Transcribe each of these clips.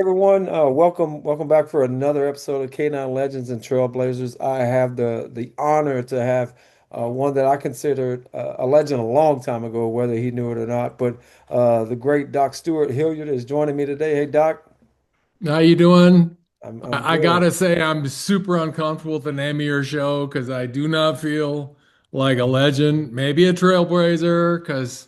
everyone. Welcome back for another episode of K9 Legends and Trailblazers. I have the honor to have one that I considered a legend a long time ago, whether he knew it or not. But the great Doc Stewart Hilliard is joining me today. Hey, Doc, How you doing? I'm I good. gotta say, I'm super uncomfortable with the name of your show because I do not feel like a legend, maybe a trailblazer, because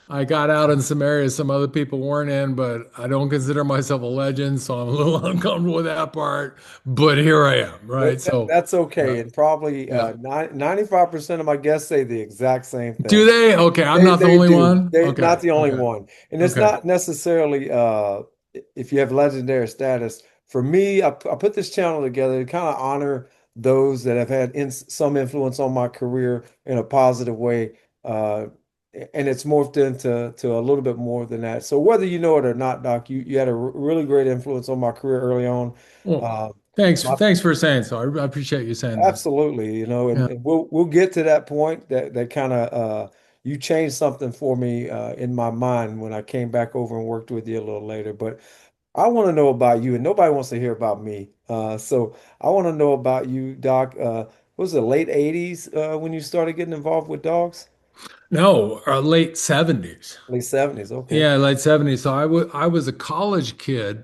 I got out in some areas some other people weren't in, but I don't consider myself a legend, so I'm a little uncomfortable with that part. But here I am, right? So, That's okay. yeah, And probably yeah. 95% of my guests say the exact same Do thing. they? Okay, I'm They not the they only do. one. They're not Okay, the only okay, one. And it's okay. not necessarily if you have legendary status. For me, I put this channel together to kind of honor those that have had some influence on my career in a positive way. Uh, and it's morphed into a little bit more than that. So whether you know it or not, Doc, you had a really great influence on my career early on. Well, Uh, my thanks for saying so. I appreciate you saying that. Absolutely, Yeah. and we'll get to that point that kind of you changed something for me in my mind when I came back over and worked with you a little later. But I want to know about you, and nobody wants to hear about me. So I want to know about you, Doc. What was it, late 80s when you started getting involved with dogs? No, late 70s. Late 70s, okay. Yeah, late 70s. So I was a college kid,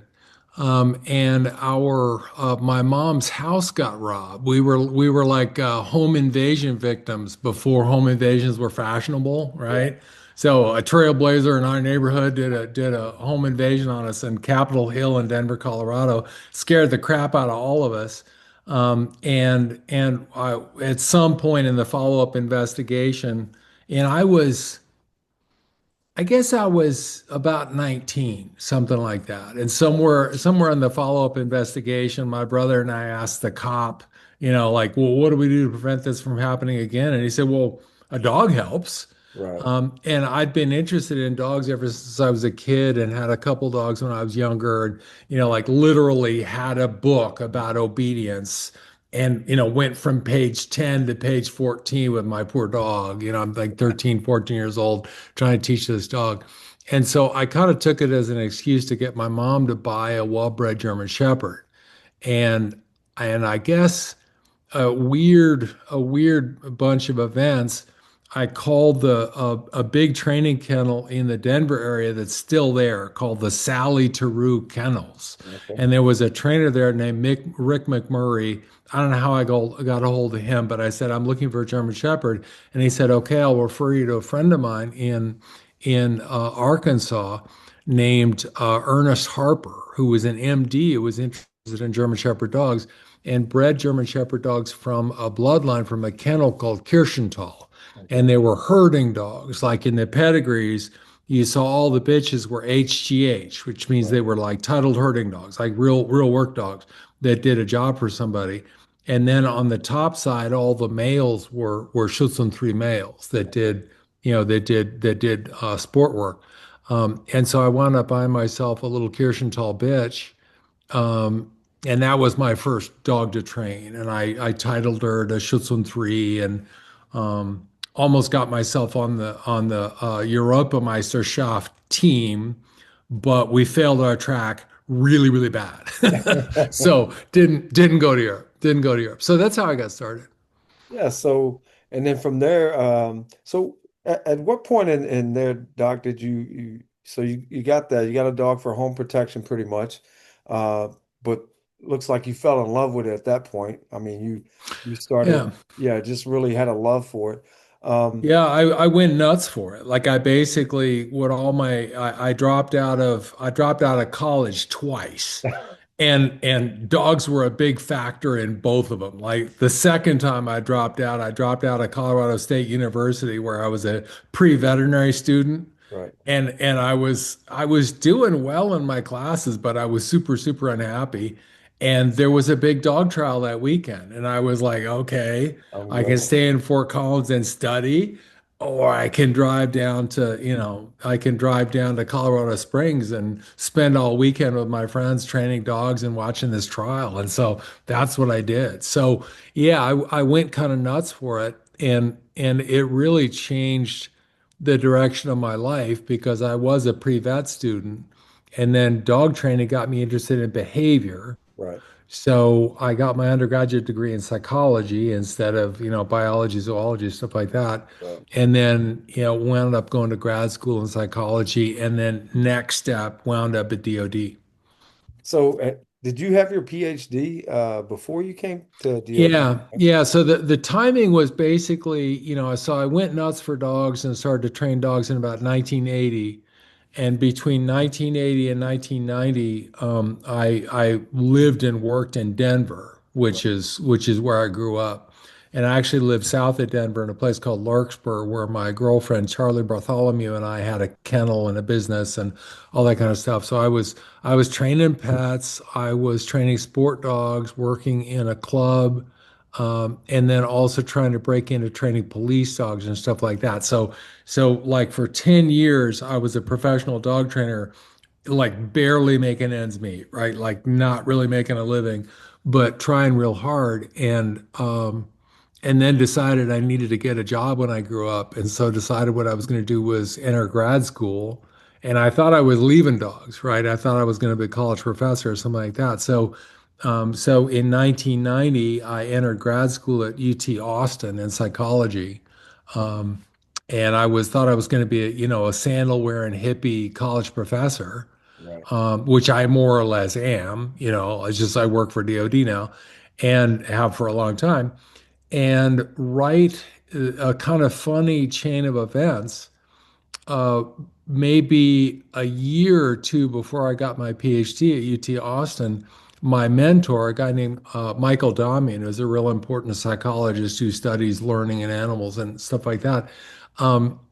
and our my mom's house got robbed. We were like home invasion victims before home invasions were fashionable, Right. right? So a trailblazer in our neighborhood did a home invasion on us in Capitol Hill in Denver, Colorado. Scared the crap out of all of us. At some point in the follow-up investigation, and I guess I was about 19, something like that. And somewhere in the follow-up investigation, my brother and I asked the cop, like, well, what do we do to prevent this from happening again? And he said, well, a dog helps. Right. And I'd been interested in dogs ever since I was a kid and had a couple dogs when I was younger, and, like literally had a book about obedience and, went from page 10 to page 14 with my poor dog. I'm like 13, 14 years old trying to teach this dog. And so I kind of took it as an excuse to get my mom to buy a well-bred German Shepherd. And I guess a weird bunch of events. I called a big training kennel in the Denver area that's still there called the Sally Theroux Kennels. Okay. And there was a trainer there named Rick McMurray. I don't know how I got a hold of him, but I said, I'm looking for a German Shepherd. And he said, okay, I'll refer you to a friend of mine in Arkansas named Ernest Harper, who was an MD who was interested in German Shepherd dogs and bred German Shepherd dogs from a bloodline from a kennel called Kirschenthal. Okay. And they were herding dogs. Like in the pedigrees, you saw all the bitches were HGH, which means Right. they were like titled herding dogs, like real work dogs that did a job for somebody. And then on the top side, all the males were Schutzhund 3 males that did, sport work. And so I wound up buying myself a little Kirschenthal bitch, um, and that was my first dog to train. And I titled her to Schutzhund 3 and almost got myself on the Europameisterschaft team, but we failed our track really bad. So didn't go to Europe. Didn't go to Europe. So that's how I got started. Yeah, so and then from there, so at what point in there, Doc, did you got that you got a dog for home protection pretty much, but looks like you fell in love with it at that point. I mean, you started, Yeah. yeah, just really had a love for it. Um, Yeah, I went nuts for it. Like I basically would all my I dropped out of college twice. And dogs were a big factor in both of them. Like the second time I dropped out of Colorado State University where I was a pre-veterinary student. right. And I was doing well in my classes, but I was super unhappy. And there was a big dog trial that weekend, and I was like, okay, I'm I can going. stay in Fort Collins and study, or I can drive down to Colorado Springs and spend all weekend with my friends training dogs and watching this trial. And so that's what I did. So yeah, I went kind of nuts for it, and it really changed the direction of my life because I was a pre-vet student And then dog training got me interested in behavior. Right. So I got my undergraduate degree in psychology instead of, biology, zoology, stuff like that. Right. And then, wound up going to grad school in psychology. And then next step wound up at DOD. So, did you have your PhD before you came to DOD? Yeah, yeah. So the timing was basically, so I went nuts for dogs and started to train dogs in about 1980. And between 1980 and 1990, I lived and worked in Denver, Right. which is where I grew up. And I actually lived south of Denver in a place called Larkspur, where my girlfriend Charlie Bartholomew and I had a kennel and a business and all that kind of stuff. So I was training pets, I was training sport dogs, working in a club, and then also trying to break into training police dogs and stuff like that. So like for 10 years, I was a professional dog trainer, like barely making ends meet, right? Like not really making a living, but trying real hard. And then decided I needed to get a job when I grew up. And so decided what I was going to do was enter grad school. And I thought I was leaving dogs, right? I thought I was going to be a college professor or something like that. So in 1990, I entered grad school at UT Austin in psychology. Um, and thought I was going to be a sandal wearing hippie college professor, Right. which I more or less am. It's just I work for DoD now and have for a long time. And right, a kind of funny chain of events. Uh, Maybe a year or two before I got my PhD at UT Austin, my mentor, a guy named Michael Damian, who's a real important psychologist who studies learning in animals and stuff like that.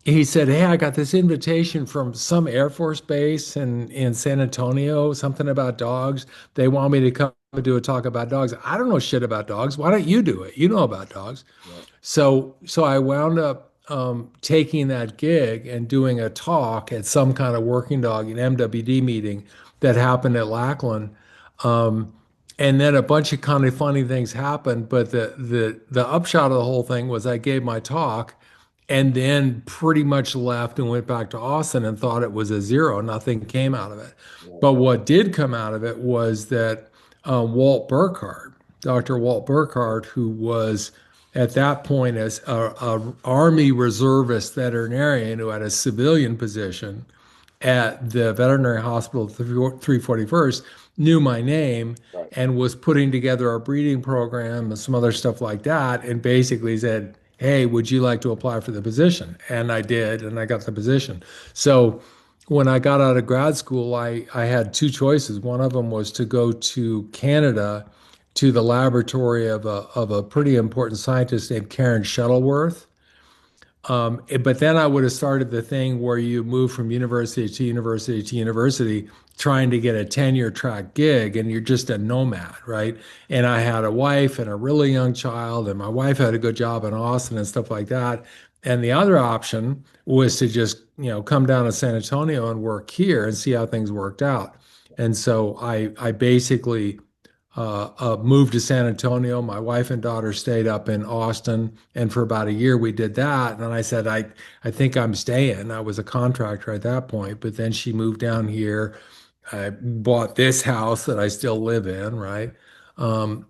He said, "Hey, I got this invitation from some Air Force base in San Antonio, something about dogs. They want me to come and do a talk about dogs. I don't know shit about dogs. Why don't you do it? You know about dogs." Right. So I wound up taking that gig and doing a talk at some kind of working dog, an MWD meeting that happened at Lackland. Um, and then a bunch of kind of funny things happened, but the upshot of the whole thing was I gave my talk and then pretty much left and went back to Austin and thought it was a zero. Nothing came out of it. Right. But what did come out of it was that Walt Burkhardt, Dr. Walt Burkhardt, who was at that point as a Army reservist veterinarian who had a civilian position at the veterinary hospital, 341st, knew my name Right. and was putting together a breeding program and some other stuff like that, and basically said, "Hey, would you like to apply for the position?" And I did, and I got the position. So when I got out of grad school, I had two choices. One of them was to go to Canada to the laboratory of a pretty important scientist named Karen Shuttleworth. But then I would have started the thing where you move from university to university to university, trying to get a tenure track gig, and you're just a nomad, right? And I had a wife and a really young child, and my wife had a good job in Austin and stuff like that. And the other option was to just, come down to San Antonio and work here and see how things worked out. And so I basically moved to San Antonio. My wife and daughter stayed up in Austin, and for about a year we did that. And then I said, I think I'm staying. I was a contractor at that point, but then she moved down here. I bought this house that I still live in, right?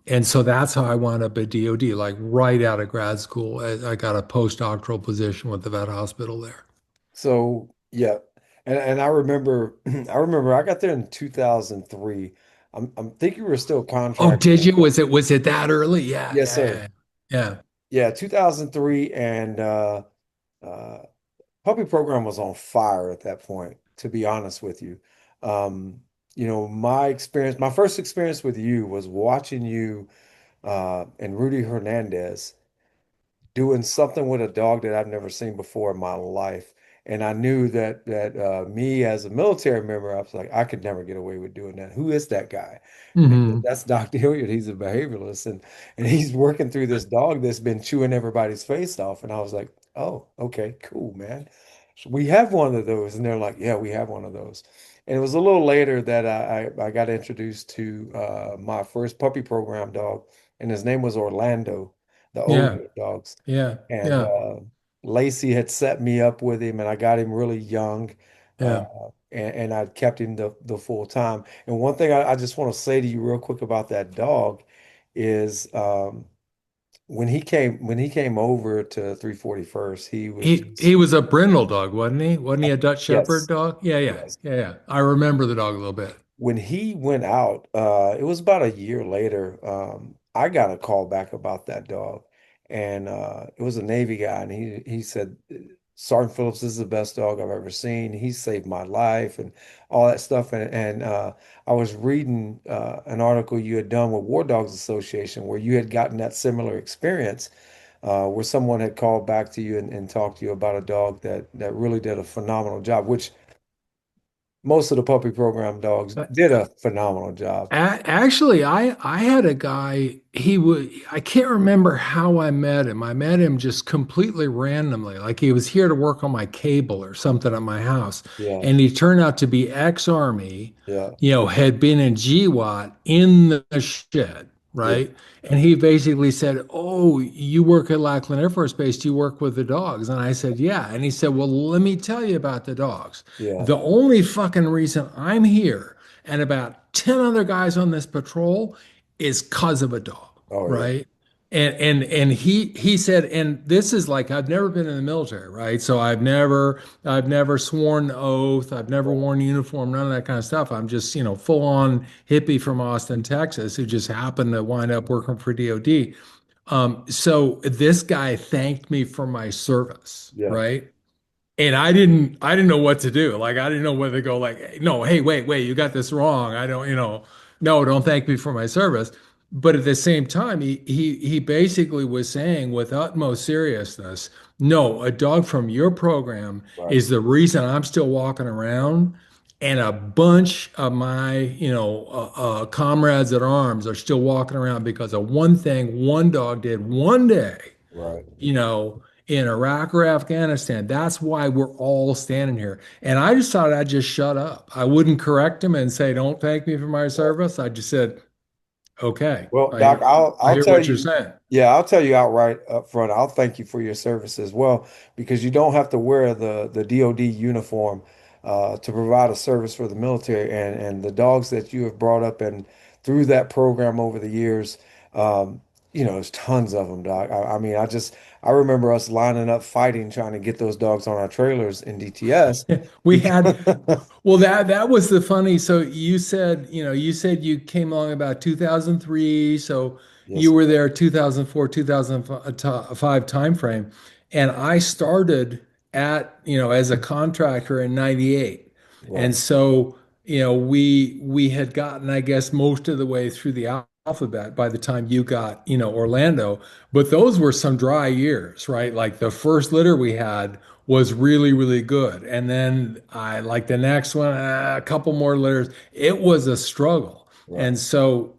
And so that's how I wound up at DOD, like right out of grad school. I got a postdoctoral position with the vet hospital there. So yeah, and I remember I got there in 2003. I'm thinking we were still Oh, contracting. did you? Was it that early? Yeah, Yes, yeah, sir. yeah, yeah. Yeah, 2003, and uh puppy program was on fire at that point, to be honest with you. Um, my first experience with you was watching you and Rudy Hernandez doing something with a dog that I've never seen before in my life. And I knew that me as a military member, I was like, I could never get away with doing that. Who is that guy? And they said, Hmm. that's Dr. Hilliard. He's a behavioralist, and he's working through this dog that's been chewing everybody's face off. And I was like, oh, okay, cool, man. So we have one of those. And they're like, yeah, we have one of those. And it was a little later that I got introduced to my first puppy program dog, and his name was Orlando, the Yeah, Ojo dogs. yeah, And yeah. Lacey had set me up with him, and I got him really young. Uh, Yeah. and I kept him the full time. And one thing I just want to say to you real quick about that dog is when he came over to 341st, he was He just was a brindle dog, wasn't he? Wasn't he a Dutch Shepherd yes, dog? Yeah, yeah, yes. yeah, yeah. I remember the dog a little bit. When he went out, it was about a year later. I got a call back about that dog, and it was a Navy guy, and he said, "Sergeant Phillips, this is the best dog I've ever seen. He saved my life, and all that stuff." And I was reading an article you had done with War Dogs Association, where you had gotten that similar experience, where someone had called back to you and talked to you about a dog that really did a phenomenal job, which most of the puppy program dogs did a phenomenal job. Actually, I had a guy, I can't remember how I met him. I met him just completely randomly. Like he was here to work on my cable or something at my house. Yeah, And he turned out to be ex-army, yeah, had been in GWAT in the shed, yeah, right? And he basically said, "Oh, you work at Lackland Air Force Base. Do you work with the dogs?" And I said, "Yeah." And he said, "Well, let me tell you about the dogs. yeah. The only fucking reason I'm here and about 10 other guys on this patrol is because of a dog, Oh yeah, right? And he said, and this is like I've never been in the military, right? So I've never sworn the oath, I've never right, worn a uniform, none of that kind of stuff. I'm just, full on hippie from Austin, Texas, who just happened to wind up working for DOD. So this guy thanked me for my service, yeah, right? And I didn't know what to do. Like I didn't know whether to go like, "Hey, no, hey, wait, you got this wrong. I don't, no, don't thank me for my service." But at the same time, he basically was saying with utmost seriousness, no, a dog from your program right, is the reason I'm still walking around. And a bunch of my, comrades at arms are still walking around because of one thing one dog did one day right. in Iraq or Afghanistan. That's why we're all standing here. And I just thought I'd just shut up. I wouldn't correct him and say, "Don't thank me for my Right. service." I just said, "Okay, Well, I Doc, hear, I I'll hear tell what you're you, saying." yeah, I'll tell you outright up front. I'll thank you for your service as well because you don't have to wear the DoD uniform to provide a service for the military and the dogs that you have brought up and through that program over the years. Um, there's tons of them, Doc. I mean, I remember us lining up fighting trying to get those dogs on our trailers in DTS. We had Because, Well, that was the funny. So you said you came along about 2003, so yes, you sir. were there 2004, 2005 timeframe, and I started as a contractor in 98. And Right, so, we had gotten, I guess, most of the way through the alphabet by the time you got, Orlando, but those were some dry years, right? Like the first litter we had was really, really good. And then I like the next one, a couple more litters. It was a struggle. right. And so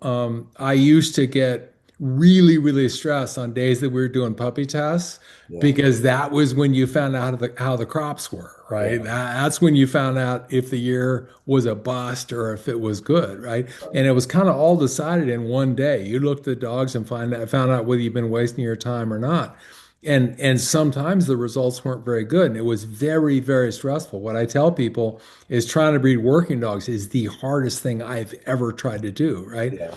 I used to get really, really stressed on days that we were doing puppy tests Yeah, because that was when you found out how the crops were, right? yeah. That's when you found out if the year was a bust or if it was good, right? Right. And it was kind of all decided in one day. You looked at the dogs and found out whether you've been wasting your time or not. And sometimes the results weren't very good. And it was very, very stressful. What I tell people is trying to breed working dogs is the hardest thing I've ever tried to do, right? Yeah,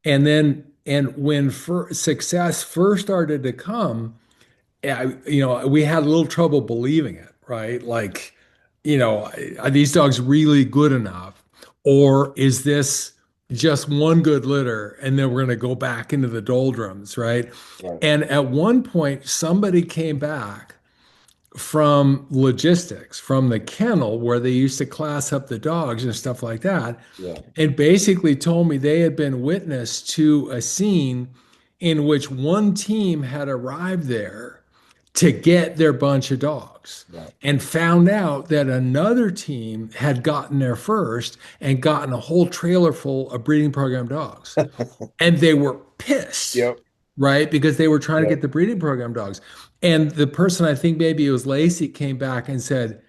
And when success first started to come, we had a little trouble believing it, right? Like, are these dogs really good enough? Or is this just one good litter and then we're going to go back into the doldrums, right? right. And at one point, somebody came back from logistics, from the kennel where they used to class up the dogs and stuff like that, Yeah, and basically told me they had been witness to a scene in which one team had arrived there to get their bunch of dogs right. and found out that another team had gotten there first and gotten a whole trailer full of breeding program dogs. And they were pissed, Yep. right? Because they were trying to Yep. get the breeding program dogs. And the person, I think maybe it was Lacey, came back and said,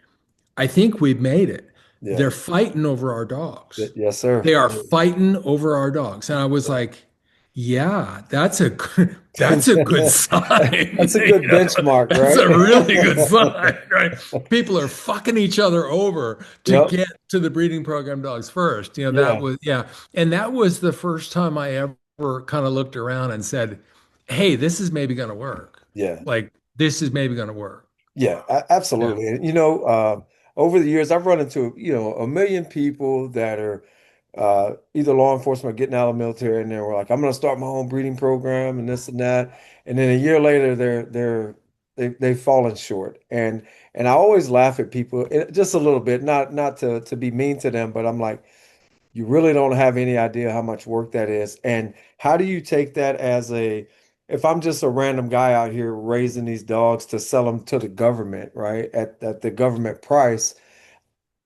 "I think we've made it. Yeah. They're fighting over our dogs. Yes, sir. They are fighting over our dogs." And I was like, Yeah, that's a good sign. That's a good benchmark, That's a right? really good sign, right? People are fucking each other over to Yep. get to the breeding program dogs first. That Yeah. was, yeah. And that was the first time I ever kind of looked around and said, hey, this is maybe going to work. Yeah. Like, this is maybe going to work. Yeah, Yeah. absolutely. And over the years, I've run into, a million people that are either law enforcement or getting out of the military, and they're like, I'm going to start my own breeding program and this and that. And then a year later, they've fallen short. And I always laugh at people just a little bit, not to be mean to them, but I'm like, you really don't have any idea how much work that is. And how do you take that if I'm just a random guy out here raising these dogs to sell them to the government, right? At the government price,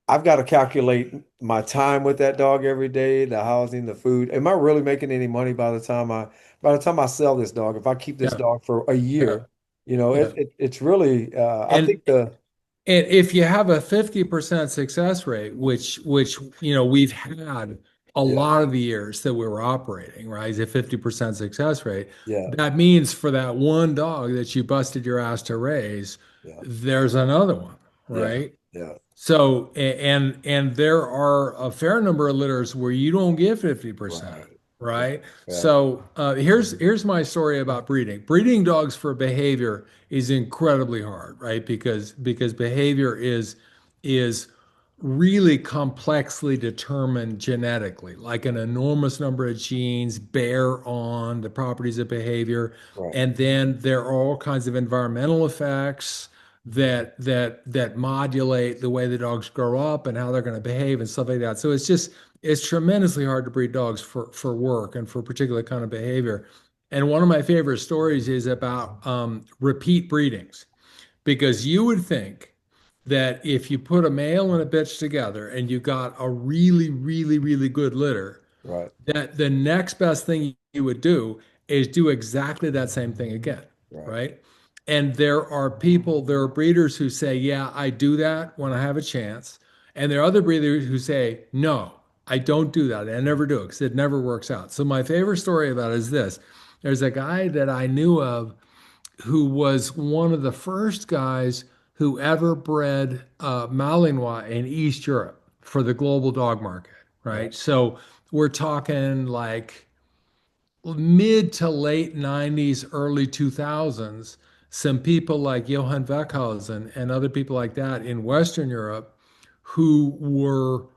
I've got to calculate my time with that dog every day, the housing, the food. Am I really making any money by the time I sell this dog? If I keep this Yeah. dog for a Yeah. year, Yeah. it's really, I And think And if you have a 50% success rate, which we've had a yeah, lot of the years that we were operating, right? Is a 50% success rate. yeah, That means for that one dog that you busted your ass to raise, yeah, there's another one, yeah, right? yeah, So, and there are a fair number of litters where you don't get 50%, right. Yeah, right? yeah, So, here's my story about breeding. Breeding dogs for behavior is incredibly hard, right? Because behavior is really complexly determined genetically, like an enormous number of genes bear on the properties of behavior. right, And then there are all kinds of environmental effects that modulate the way the dogs grow up and how they're going to behave and stuff like that. So it's tremendously hard to breed dogs for work and for particular kind of behavior. And one of my favorite stories is about repeat breedings, because you would think that if you put a male and a bitch together and you got a really, really, really good litter, right, that the next best thing you would do is do exactly that same thing again, right, right? And there are breeders who say, yeah, I do that when I have a chance. And there are other breeders who say, no, I don't do that. I never do it because it never works out. So my favorite story about it is this. There's a guy that I knew of who was one of the first guys who ever bred Malinois in East Europe for the global dog market, right, right? So we're talking like mid to late 90s, early 2000s. Some people like Johann Weckhausen and other people like that in Western Europe who were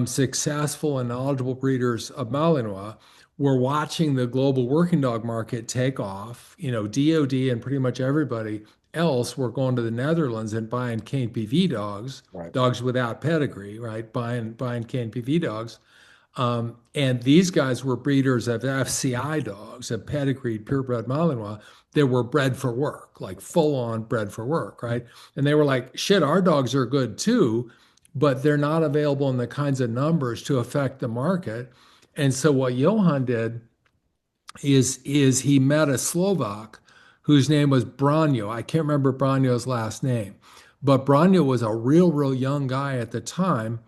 successful and knowledgeable breeders of Malinois were watching the global working dog market take off. DOD and pretty much everybody else were going to the Netherlands and buying cane PV dogs, right, dogs without pedigree, right? Buying cane PV dogs. And these guys were breeders of FCI dogs, of pedigreed purebred Malinois that were bred for work, like full on bred for work, right? And they were like, shit, our dogs are good too, but they're not available in the kinds of numbers to affect the market. And so what Johan did is he met a Slovak whose name was Branyo. I can't remember Branyo's last name, but Branyo was a real young guy at the time,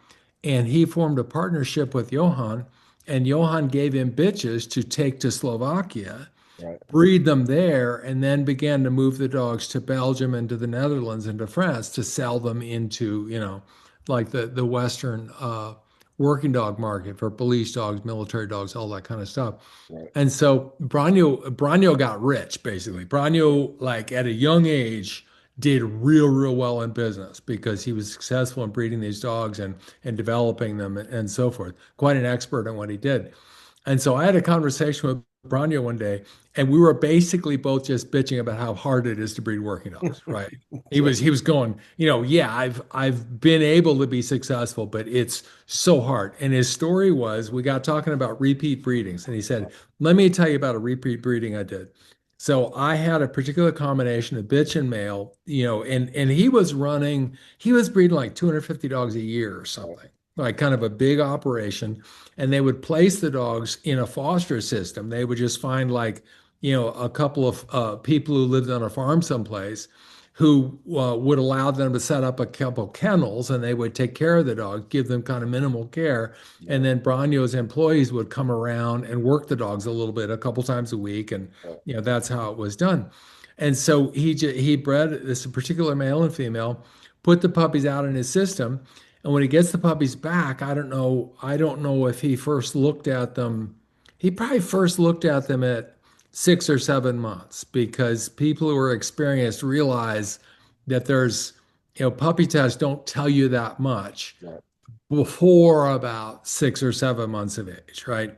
and he formed a partnership with Johan, and Johan gave him bitches to take to Slovakia, right, breed them there, and then began to move the dogs to Belgium and to the Netherlands and to France to sell them into, like the Western working dog market for police dogs, military dogs, all that kind of stuff. right, And so Branyo got rich basically. Branyo, like at a young age, did real well in business because he was successful in breeding these dogs and developing them and so forth. Quite an expert in what he did. And so I had a conversation with Branyo one day, and we were basically both just bitching about how hard it is to breed working dogs, right? He yeah, was he was going, yeah, I've been able to be successful, but it's so hard. And his story was, we got talking about repeat breedings, and he said, "Let me tell you about a repeat breeding I did." So I had a particular combination of bitch and male, and he was breeding like 250 dogs a year or right, something, like kind of a big operation. And they would place the dogs in a foster system. They would just find like, a couple of people who lived on a farm someplace, who would allow them to set up a couple kennels and they would take care of the dogs, give them kind of minimal care. And Right. then Branyo's employees would come around and work the dogs a little bit, a couple times a week. And, Right. that's how it was done. And so he bred this particular male and female, put the puppies out in his system. And when he gets the puppies back, I don't know if he first looked at them. He probably first looked at them at 6 or 7 months because people who are experienced realize that puppy tests don't tell you that much Right. before about 6 or 7 months of age, right?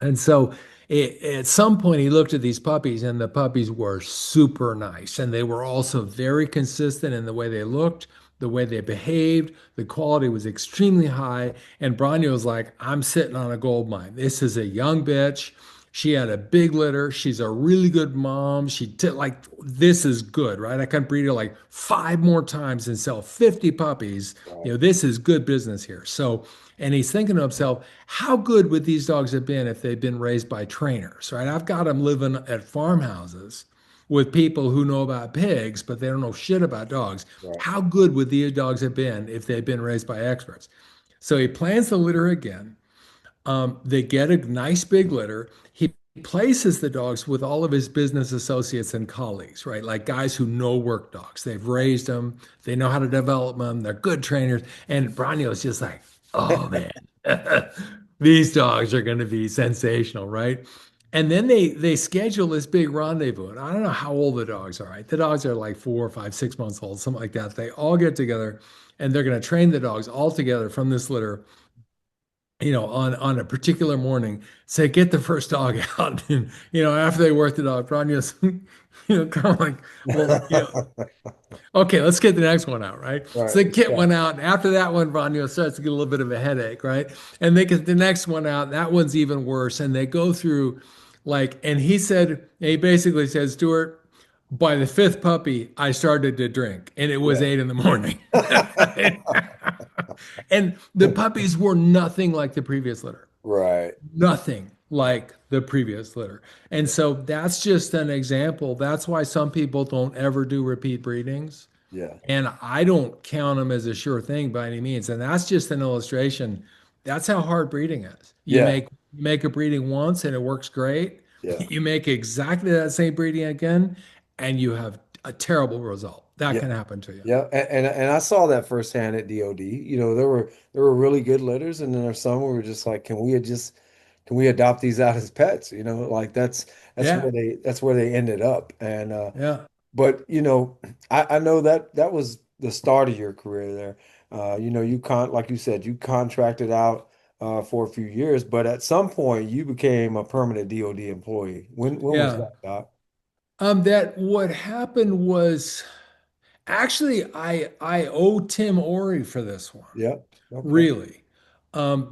And so at some point, he looked at these puppies, and the puppies were super nice. And they were also very consistent in the way they looked, the way they behaved. The quality was extremely high. And Branya was like, I'm sitting on a gold mine. This is a young bitch. She had a big litter. She's a really good mom. She did like, this is good, right? I can breed her like 5 more times and sell 50 puppies. Right. This is good business here. So, and he's thinking to himself, how good would these dogs have been if they'd been raised by trainers, right? I've got them living at farmhouses with people who know about pigs, but they don't know shit about dogs. Right. How good would these dogs have been if they'd been raised by experts? So he plans the litter again. They get a nice big litter. He places the dogs with all of his business associates and colleagues, right? Like guys who know work dogs. They've raised them, they know how to develop them, they're good trainers. And Branio's just like, oh man, these dogs are going to be sensational, right? And then they schedule this big rendezvous. And I don't know how old the dogs are, right? The dogs are like 4 or 5, 6 months old, something like that. They all get together and they're going to train the dogs all together from this litter, on a particular morning. Say, get the first dog out. And, after they work the dog, Branya's, kind of like, well, okay, let's get the next one out, right? Right. So they get Yeah. one out, and after that one, Vanya starts to get a little bit of a headache, right? And they get the next one out, and that one's even worse. And they go through and he basically said, Stuart, by the fifth puppy, I started to drink, and it was Yeah. 8 in the morning. And the puppies were nothing like the previous litter, Right. nothing like the previous litter. And so that's just an example. That's why some people don't ever do repeat breedings. Yeah. And I don't count them as a sure thing by any means. And that's just an illustration. That's how hard breeding is. You Yeah. make a breeding once and it works great. Yeah. You make exactly that same breeding again and you have a terrible result. That Yeah. can happen to you. Yeah, and I saw that firsthand at DOD. There were really good litters, and then there's some where we're just like, can we adopt these out as pets? Like that's where Yeah. they ended up. And Yeah. but I know that was the start of your career there. Like you said, you contracted out for a few years, but at some point you became a permanent DOD employee. When was Yeah. that, Doc? That what happened was actually I owe Tim Ori for this one. Yeah. Okay. Really,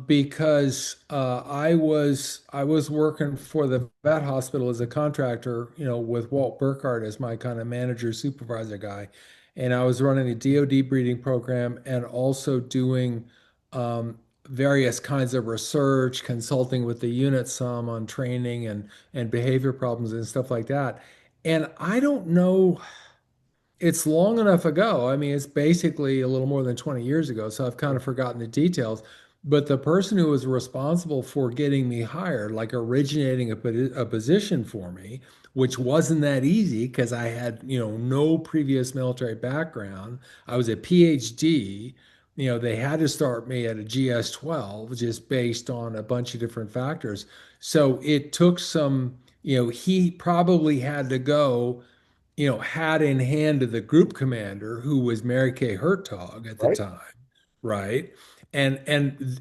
because I was working for the vet hospital as a contractor, with Walt Burkhardt as my kind of manager supervisor guy, and I was running a DoD breeding program and also doing various kinds of research, consulting with the unit some on training and behavior problems and stuff like that. And I don't know. It's long enough ago. I mean, it's basically a little more than 20 years ago, so I've kind of forgotten the details. But the person who was responsible for getting me hired, like originating a position for me, which wasn't that easy because I had, no previous military background. I was a PhD. They had to start me at a GS-12 just based on a bunch of different factors. So it took some, he probably had to go hat in hand to the group commander who was Mary Kay Hertog at the Right. time, right? And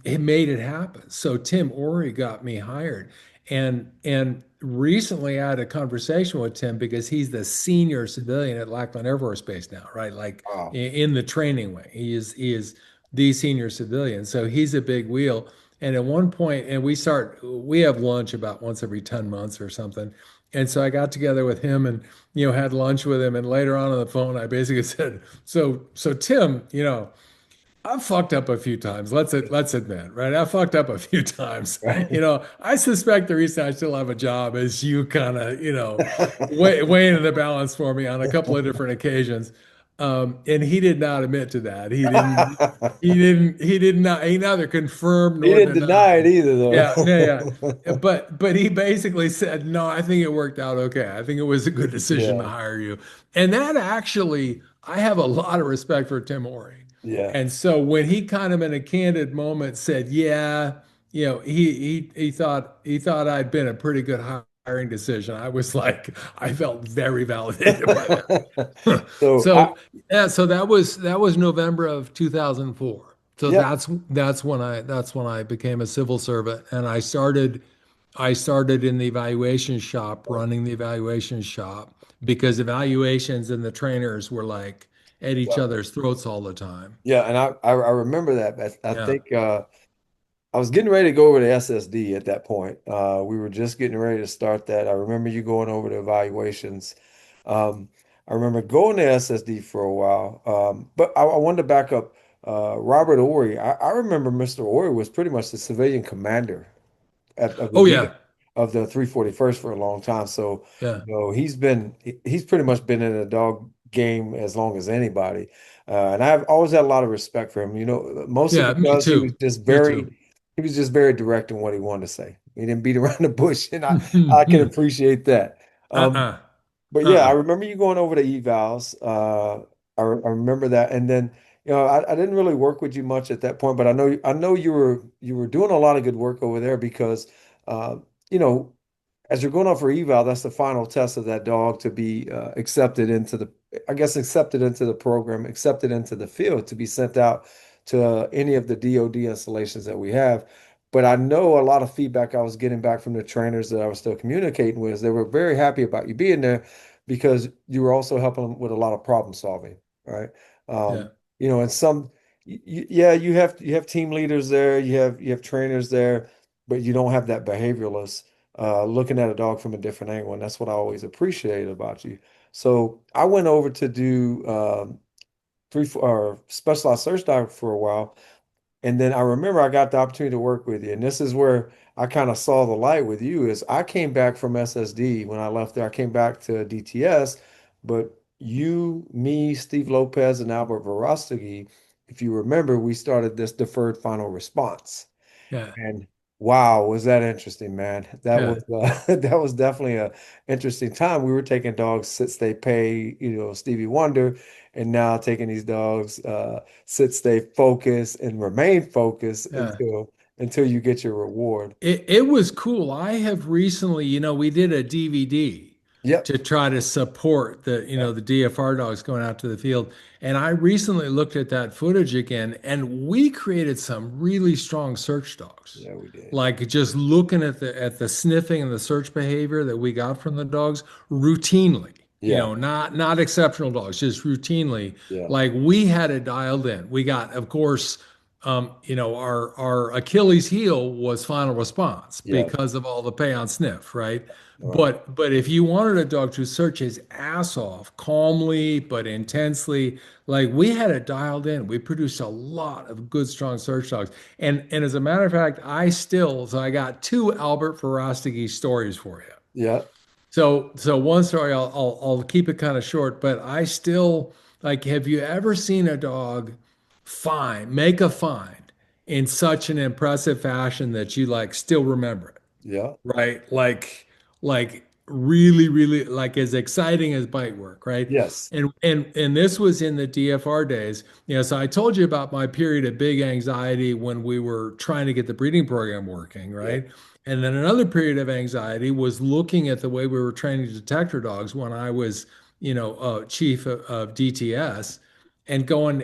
it made it happen. So Tim Ori got me hired. And recently I had a conversation with Tim because he's the senior civilian at Lackland Air Force Base now, right? Like Wow. in the training wing. He is the senior civilian. So he's a big wheel. And at one point, and we have lunch about once every 10 months or something. And so I got together with him and had lunch with him. And later on the phone, I basically said, so Tim, I fucked up a few times. Let's admit, right? I fucked up a few times. Right. I suspect the reason I still have a job is you kind of, weighing in the balance for me on a couple of different occasions. And he did not admit to that. He did not, he neither confirmed He nor didn't deny it denied. either, Yeah, yeah, yeah. though. But he basically said, no, I think it worked out okay. I think it was a good decision to Yeah, hire you. And that actually, I have a lot of respect for Tim Ori. yeah. And so when he kind of in a candid moment said, yeah, he thought I'd been a pretty good hiring decision. I was like, I felt very validated by that. So I, So yeah, so that was November of 2004. So yeah, that's when I became a civil servant, and I started in the evaluation shop, running the evaluation shop, because evaluations and the trainers were like at each yeah, other's throats all the time. yeah. And I remember that. I Yeah. think I was getting ready to go over to SSD at that point. We were just getting ready to start that. I remember you going over to evaluations. Um, I remember going to SSD for a while. But I wanted to back up. Robert Ory. I remember Mr. Ory was pretty much the civilian commander of the Oh unit yeah. of the 341st for a long time. So, Yeah. he's pretty much been in a dog game as long as anybody. And I've always had a lot of respect for him, mostly Yeah, me because too. Me too. he was just very direct in what he wanted to say. He didn't beat around the bush, and I can appreciate that. Uh-uh. But yeah, I Uh-uh. remember you going over to evals. I remember that, and then I didn't really work with you much at that point, but I know you were doing a lot of good work over there because uh, you know as you're going out for eval, that's the final test of that dog to be accepted into the program, accepted into the field to be sent out to any of the DoD installations that we have. But I know a lot of feedback I was getting back from the trainers that I was still communicating with, they were very happy about you being there because you were also helping them with a lot of problem solving, right? Yeah. And yeah, you have team leaders there, you have trainers there, but you don't have that behavioralist looking at a dog from a different angle, and that's what I always appreciate about you. So I went over to do three or specialized search dog for a while, and then I remember I got the opportunity to work with you, and this is where I kind of saw the light with you. Is I came back from SSD when I left there. I came back to DTS, but you, me, Steve Lopez, and Albert Verostegui, if you remember, we started this deferred final response. Yeah. And wow, was that interesting, man. That Yeah. was that was definitely a interesting time. We were taking dogs sit, stay, pay, Stevie Wonder, and now taking these dogs sit, stay, focus, and remain focused Yeah. until you get your reward. It was cool. I have recently, we did a DVD Yep. to try to support Yep. the DFR dogs going out to the field. And I recently looked at that footage again, and we created some really strong search dogs. Yeah, we did. Like just looking at the sniffing and the search behavior that we got from the dogs routinely. Yeah. Not exceptional dogs, just routinely. Yeah. Like we had it dialed in. We got, of course, our Achilles heel was final response Yeah. because of all the pay on sniff, right? All right. But if you wanted a dog to search his ass off calmly but intensely, like we had it dialed in. We produced a lot of good, strong search dogs. And as a matter of fact, so I got two Albert Verostegui stories for you. Yeah. So one story I'll keep it kind of short, but I still like, have you ever seen a dog make a find in such an impressive fashion that you like still remember it? Yeah. Right? Like really, really like as exciting as bite work, right? Yes. And this was in the DFR days. So I told you about my period of big anxiety when we were trying to get the breeding program working, Yeah. right? And then another period of anxiety was looking at the way we were training detector dogs when I was, chief of DTS and going,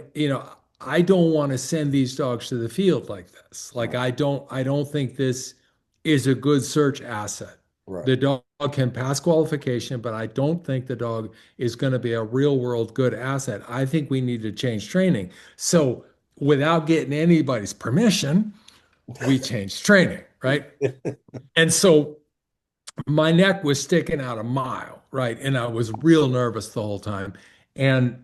I don't want to send these dogs to the field like this. Like Right. I don't think this is a good search asset. Right. The dog can pass qualification, but I don't think the dog is going to be a real world good asset. I think we need to change training. So without getting anybody's permission, we changed training, right? And so my neck was sticking out a mile, right? And I was real nervous the whole time. And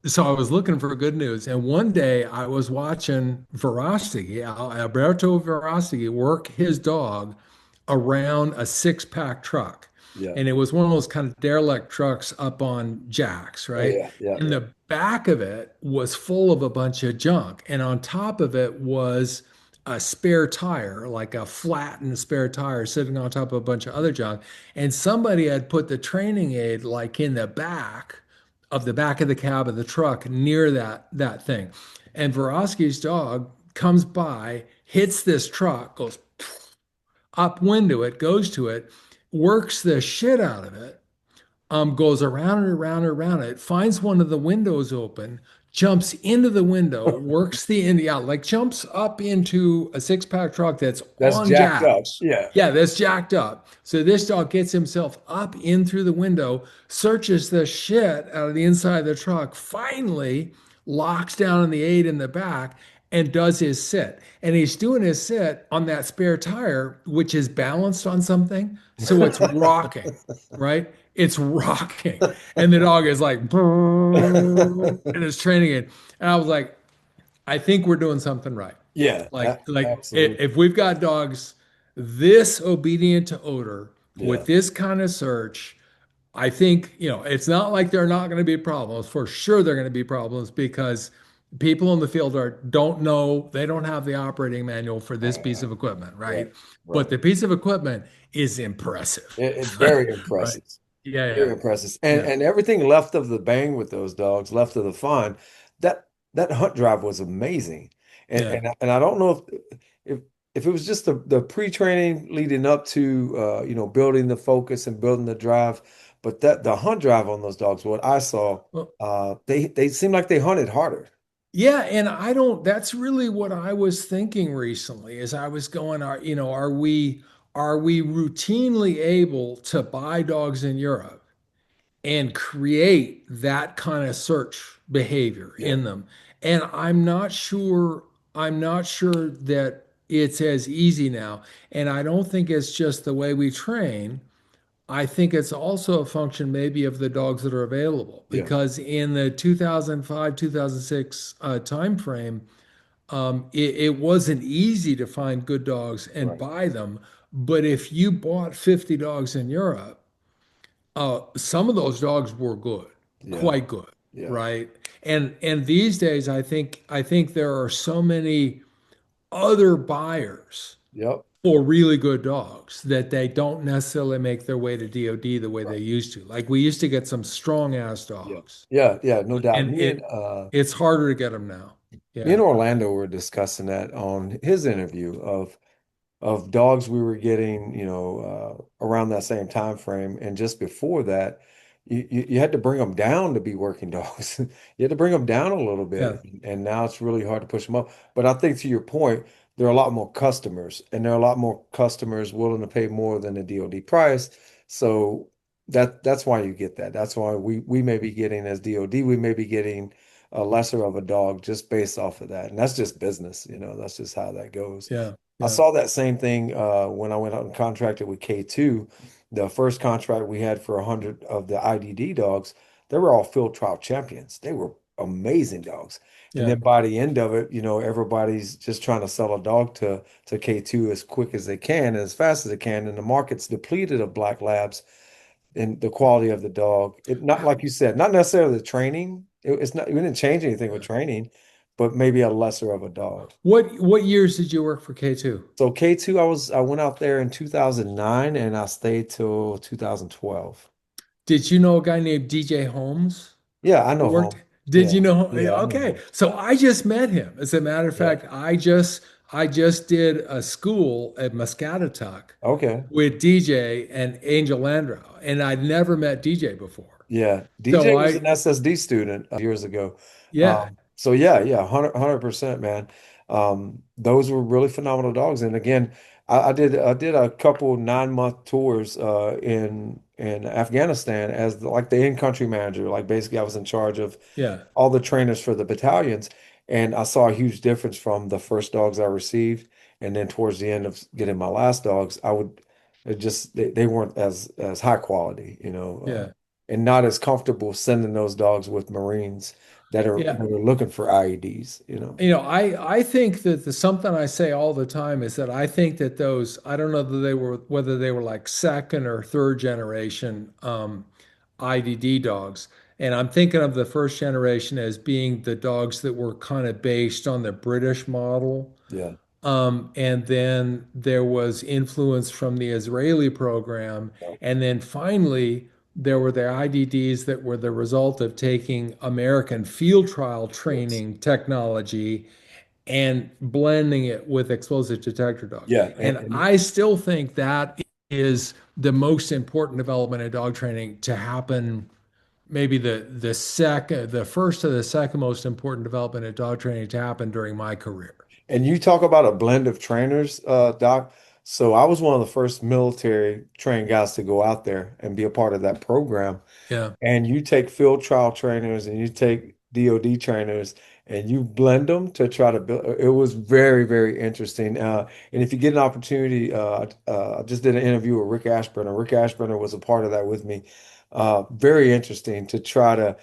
so I was looking for good news, and one day I was watching Alberto Verostegui work his dog around a six-pack truck, Yeah. and it was one of those kind of derelict trucks up on jacks, Oh right? yeah, yeah, And yeah. the back of it was full of a bunch of junk, and on top of it was a spare tire, like a flattened spare tire, sitting on top of a bunch of other junk, and somebody had put the training aid like in the back of the cab of the truck near that thing. And Vorosky's dog comes by, hits this truck, goes up window it, goes to it, works the shit out of it, goes around and around and around it, finds one of the windows open, jumps into the window, works the in out, like jumps up into a six-pack truck that's That's on jacked up. jacks. Yeah. Yeah, that's jacked up. So this dog gets himself up in through the window, searches the shit out of the inside of the truck, finally locks down in the aid in the back and does his sit. And he's doing his sit on that spare tire, which is balanced on something. So it's rocking, right? It's rocking. And the dog is like, and it's training it. And I was like, I think we're doing something right. Yeah, absolutely. If we've got dogs this obedient to odor Yeah, with this kind of search, I think, it's not like there are not going to be problems. For sure, there are going to be problems because people in the field don't know, they don't have the operating manual for this piece of equipment, right, right? But right. the piece of equipment is impressive, Very right? impressive. Yeah, Very yeah, impressive. yeah. And everything left of the bang with those dogs, left of the fun, that that hunt drive was amazing. Yeah. And I don't know if if it was just the pre-training leading up to building the focus and building the drive, but that the hunt drive on those dogs, what I saw, Well, they seemed like they hunted harder. yeah, and I don't, that's really what I was thinking recently as I was going, are we routinely able to buy dogs in Europe and create that kind of search behavior Yeah, in them? And I'm not sure that it's as easy now. And I don't think it's just the way we train. I think it's also a function maybe of the dogs that are available yeah, because in the 2005, 2006 time frame, it wasn't easy to find good dogs and right. buy them. But if you bought 50 dogs in Europe, some of those dogs were good, Yeah, quite good, yeah, right? And these days, I think there are so many other buyers yep, for really good dogs that they don't necessarily make their way to DOD the way they right. used to. Like we used to get some strong ass Yeah, dogs, yeah, yeah, no doubt. and it's harder to get them now. Me and Yeah, Orlando were discussing that on his interview of dogs we were getting, around that same time frame, and just before that, you had to bring them down to be working dogs. You had to bring them down a little yeah, bit, and now it's really hard to push them up. But I think to your point, there are a lot more customers, and there are a lot more customers willing to pay more than the DoD price. So that's why you get that. That's why we may be getting as DoD, we may be getting a lesser of a dog just based off of that. And that's just business, that's just how that goes. yeah, I yeah, saw that same thing when I went out and contracted with K2. The first contract we had for 100 of the IDD dogs, they were all field trial champions. They were amazing dogs. And yeah, then by the end of it, everybody's just trying to sell a dog to K2 as quick as they can and as fast as they can. And the market's depleted of black labs and the quality of the dog. It not like you said, not necessarily the training. It's not we didn't change anything with yeah. training, but maybe a lesser of a dog. What years did you work for K2? So K2, I went out there in 2009 and I stayed till 2012. Did you know a guy named DJ Holmes Yeah, I who know worked? home. Did Yeah, you know? yeah, I know Okay, home. so I just met him. As a matter of Yeah. fact, I just did a school at Muscatatuck Okay. with DJ and Angel Landau, and I'd never met DJ before. Yeah, DJ So was an SSD student years ago. yeah, So yeah, yeah, 100%, man. Those were really phenomenal dogs. And again, I did a couple 9-month tours in Afghanistan as like the in-country manager. Like basically, I was in charge of yeah, all the trainers for the battalions, and I saw a huge difference from the first dogs I received, and then towards the end of getting my last dogs, I would it just they weren't as high quality, yeah. and not as comfortable sending those dogs with Marines Yeah. that are looking for IEDs, you know. I think that something I say all the time is that I think that those, I don't know that they were, whether they were like second or third generation IDD dogs. And I'm thinking of the first generation as being the dogs that were kind of based on the British model. Yeah. And then there was influence from the Israeli program. Yeah. And then finally, there were the IDDs that were the result of taking American field trial Yes. training technology and blending it with explosive detector dogs. Yeah. And I still think that is the most important development in dog training to happen. Maybe the first or the second most important development in dog training to happen during my career. And you talk about a blend of trainers, Doc. So I was one of the first military trained guys to go out there and be a part of that program. Yeah, And you take field trial trainers and you take DOD trainers and you blend them to try to build. It was very, very interesting. And if you get an opportunity, I just did an interview with Rick Ashburner. Rick Ashburner was a part of that with me. Very interesting to try to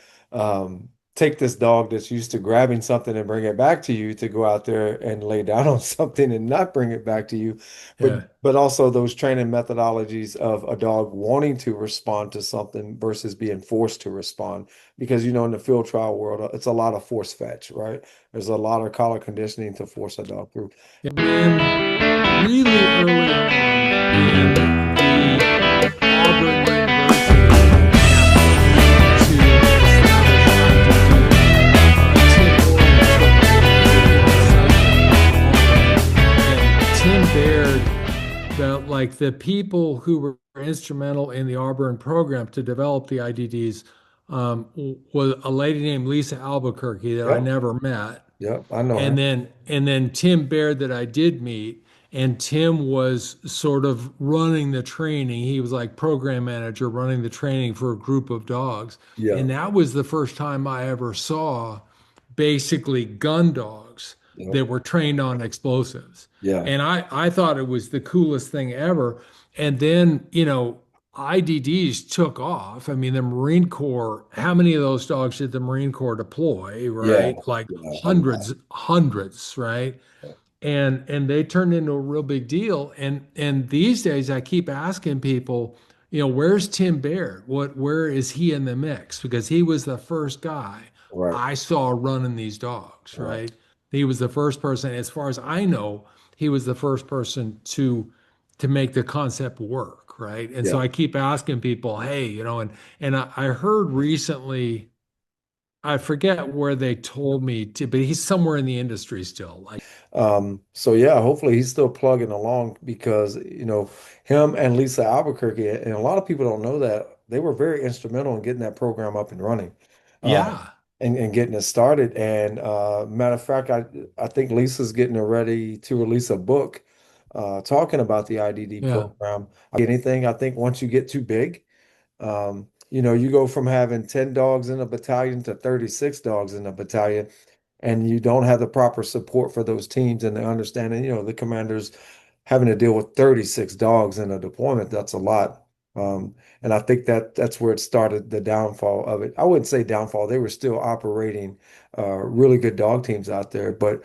take this dog that's used to grabbing something and bring it back to you to go out there and lay down on something and not bring it back to you. But yeah. but also those training methodologies of a dog wanting to respond to something versus being forced to respond. Because in the field trial world, it's a lot of force fetch, right? There's a lot of collar conditioning to force a dog through. When really early on in the Auburn University campaign to establish IDD, Tim Boyd took me to a site in Auburn, and Tim Baird, the people who were instrumental in the Auburn program to develop the IDDs, was a lady named Lisa Albuquerque that I Yep, never met. yep, I know And her. then Tim Baird that I did meet, and Tim was sort of running the training. He was like program manager running the training for a group of dogs. Yeah, And that was the first time I ever saw basically gun dogs yep, that were trained on explosives. yeah, And I thought it was the coolest thing ever. And then, IDDs took off. I mean, the Marine Corps, how many of those dogs did the Marine Corps deploy, yeah, right? Like yeah, a lot. hundreds, right? And they turned into a real big deal. And these days I keep asking people, where's Tim Baird? Where is he in the mix? Because he was the first guy Right, I saw running these dogs, right. right? He was the first person, as far as I know, he was the first person to make the concept work, right? And so Yeah. I keep asking people, hey, and I heard recently, I forget where they told me to, but he's somewhere in the industry still. Like, So yeah, hopefully he's still plugging along because, him and Lisa Albuquerque, and a lot of people don't know that they were very instrumental in getting that program up and running, uh, yeah, and getting it started. And matter of fact, I think Lisa's getting ready to release a book talking about the IDD yeah. program. Anything, I think once you get too big, you go from having 10 dogs in a battalion to 36 dogs in a battalion and you don't have the proper support for those teams and the understanding, the commanders having to deal with 36 dogs in a deployment, that's a lot. And I think that's where it started the downfall of it. I wouldn't say downfall, they were still operating really good dog teams out there, but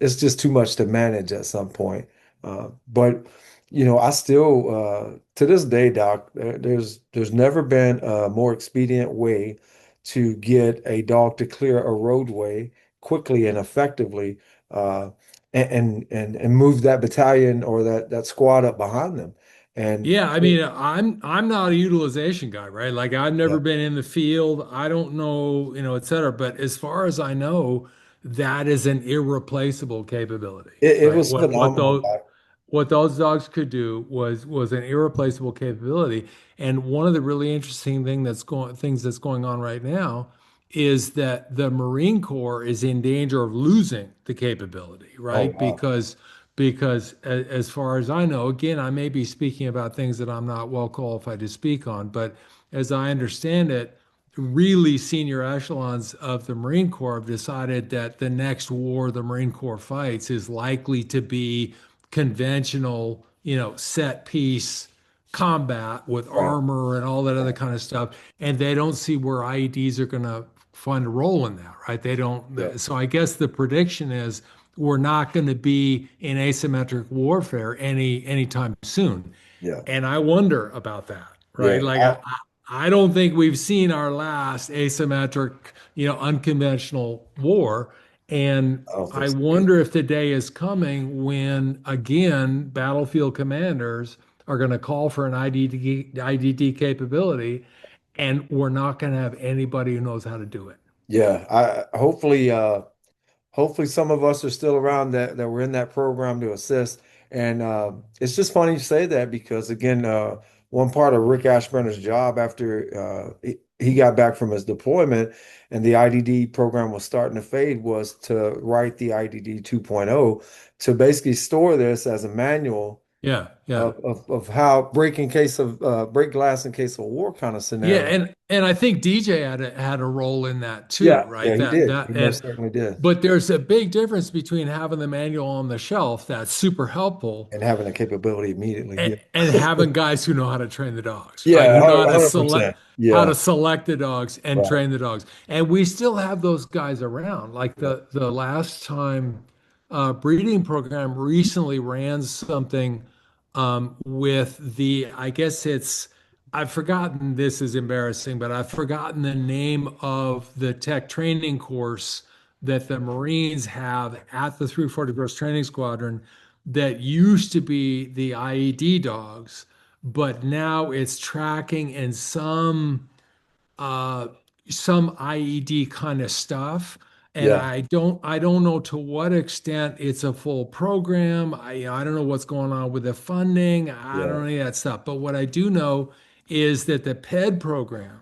it's just too much to manage at some point. But I still to this day, Doc, there's never been a more expedient way to get a dog to clear a roadway quickly and effectively, uh, and move that battalion or that squad up behind them. And Yeah, I mean, I'm not a utilization guy, right? Like I've yeah, never been in the field. I don't know, et cetera. But as far as I know, that is an irreplaceable capability, it right? was What phenomenal, those Doc. what those dogs could do was an irreplaceable capability. And one of the really interesting things that's going on right now is that the Marine Corps is in danger of losing the capability, Oh right? wow, Because as far as I know, again, I may be speaking about things that I'm not well qualified to speak on, but as I understand it, really senior echelons of the Marine Corps have decided that the next war the Marine Corps fights is likely to be conventional, set piece combat with right, armor and all that other right. kind of stuff. And they don't see where IEDs are going to find a role in that, right? They Yeah. don't. So I guess the prediction is we're not going to be in asymmetric warfare anytime soon. Yeah. And I wonder about that, Yeah. right? Like I don't think we've seen our last asymmetric, unconventional war. And I don't think I so either. wonder if the day is coming when, again, battlefield commanders are going to call for an IDD capability, and we're not going to have anybody who knows how to do it. Yeah. I hopefully some of us are still around that were in that program to assist. And it's just funny you say that because again, one part of Rick Ashburner's job after he got back from his deployment and the IDD program was starting to fade was to write the IDD 2.0 to basically store this as a manual Yeah, yeah. of how break glass in case of war kind of Yeah, scenario. and I think DJ had a role in that too, Yeah, yeah, right? he That did. He that and most certainly did. but there's a big difference between having the manual on the shelf that's super helpful And having the capability immediately. and, Yeah. and having guys who know how to train the dogs, right? Yeah, Who know how to 100%. how Yeah. to select the dogs and Right. train the dogs. And we still have those guys around. Like Yeah. the last time breeding program recently ran something with I guess I've forgotten, this is embarrassing, but I've forgotten the name of the tech training course that the Marines have at the 341st Training Squadron that used to be the IED dogs, but now it's tracking and uh, some IED kind of stuff. And Yeah. I don't know to what extent it's a full program. I don't know what's going on with the funding. I don't Yeah. know any of that stuff. But what I do know is that the PED program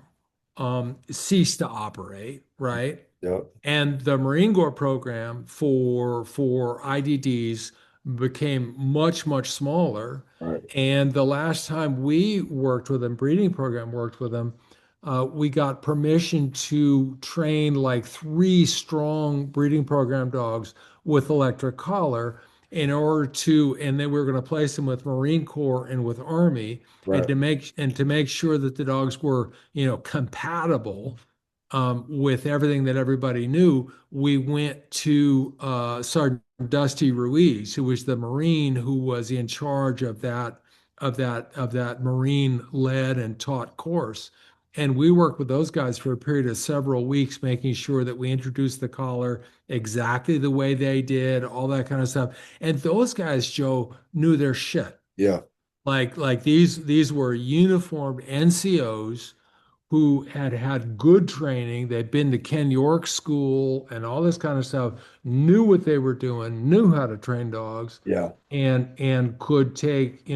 ceased to operate, right? Yep. And the Marine Corps program for IDDs became much, much smaller. Right. And the last time we worked with them, breeding program worked with them, we got permission to train like three strong breeding program dogs with electric collar and then we were going to place them with Marine Corps and with Army, Right. and to make sure that the dogs were, compatible with everything that everybody knew. We went to Sergeant Dusty Ruiz, who was the Marine who was in charge of that Marine led and taught course. And we worked with those guys for a period of several weeks, making sure that we introduced the collar exactly the way they did, all that kind of stuff. And those guys, Joe, knew their shit. Yeah. Like these were uniformed NCOs who had had good training. They'd been to Ken York school and all this kind of stuff, knew what they were doing, knew how to train dogs, Yeah. and could take,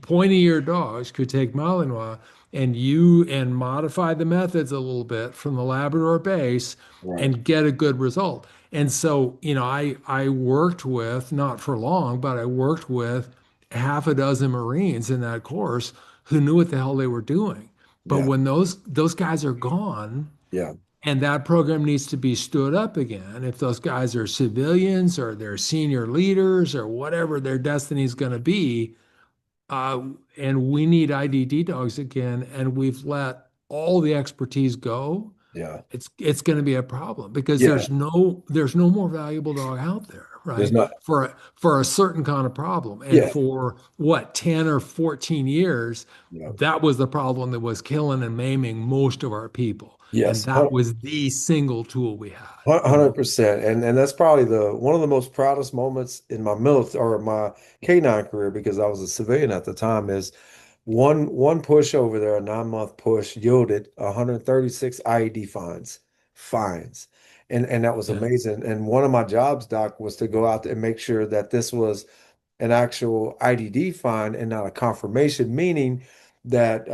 pointy ear dogs, could take Malinois and modify the methods a little bit from the Labrador base Right. and get a good result. And so, I worked with, not for long, but I worked with half a dozen Marines in that course who knew what the hell they were doing. But Yeah. when those guys are gone Yeah. and that program needs to be stood up again, if those guys are civilians or they're senior leaders or whatever their destiny is going to be, uh, and we need IDD dogs again, and we've let all the expertise go, Yeah. it's going to be a problem because Yeah. there's no more valuable dog out there, There's right? not. For a certain kind of problem. And Yeah. for what, 10 or 14 years, Yeah. that was the problem that was killing and maiming most of our people. And Yes. that was the single tool we had. 100%. And that's probably the one of the most proudest moments in my military or my K9 career because I was a civilian at the time is one push over there, a 9 month push yielded 136 IED fines. And that was Yeah. amazing. And one of my jobs, Doc, was to go out and make sure that this was an actual IDD fine and not a confirmation, meaning that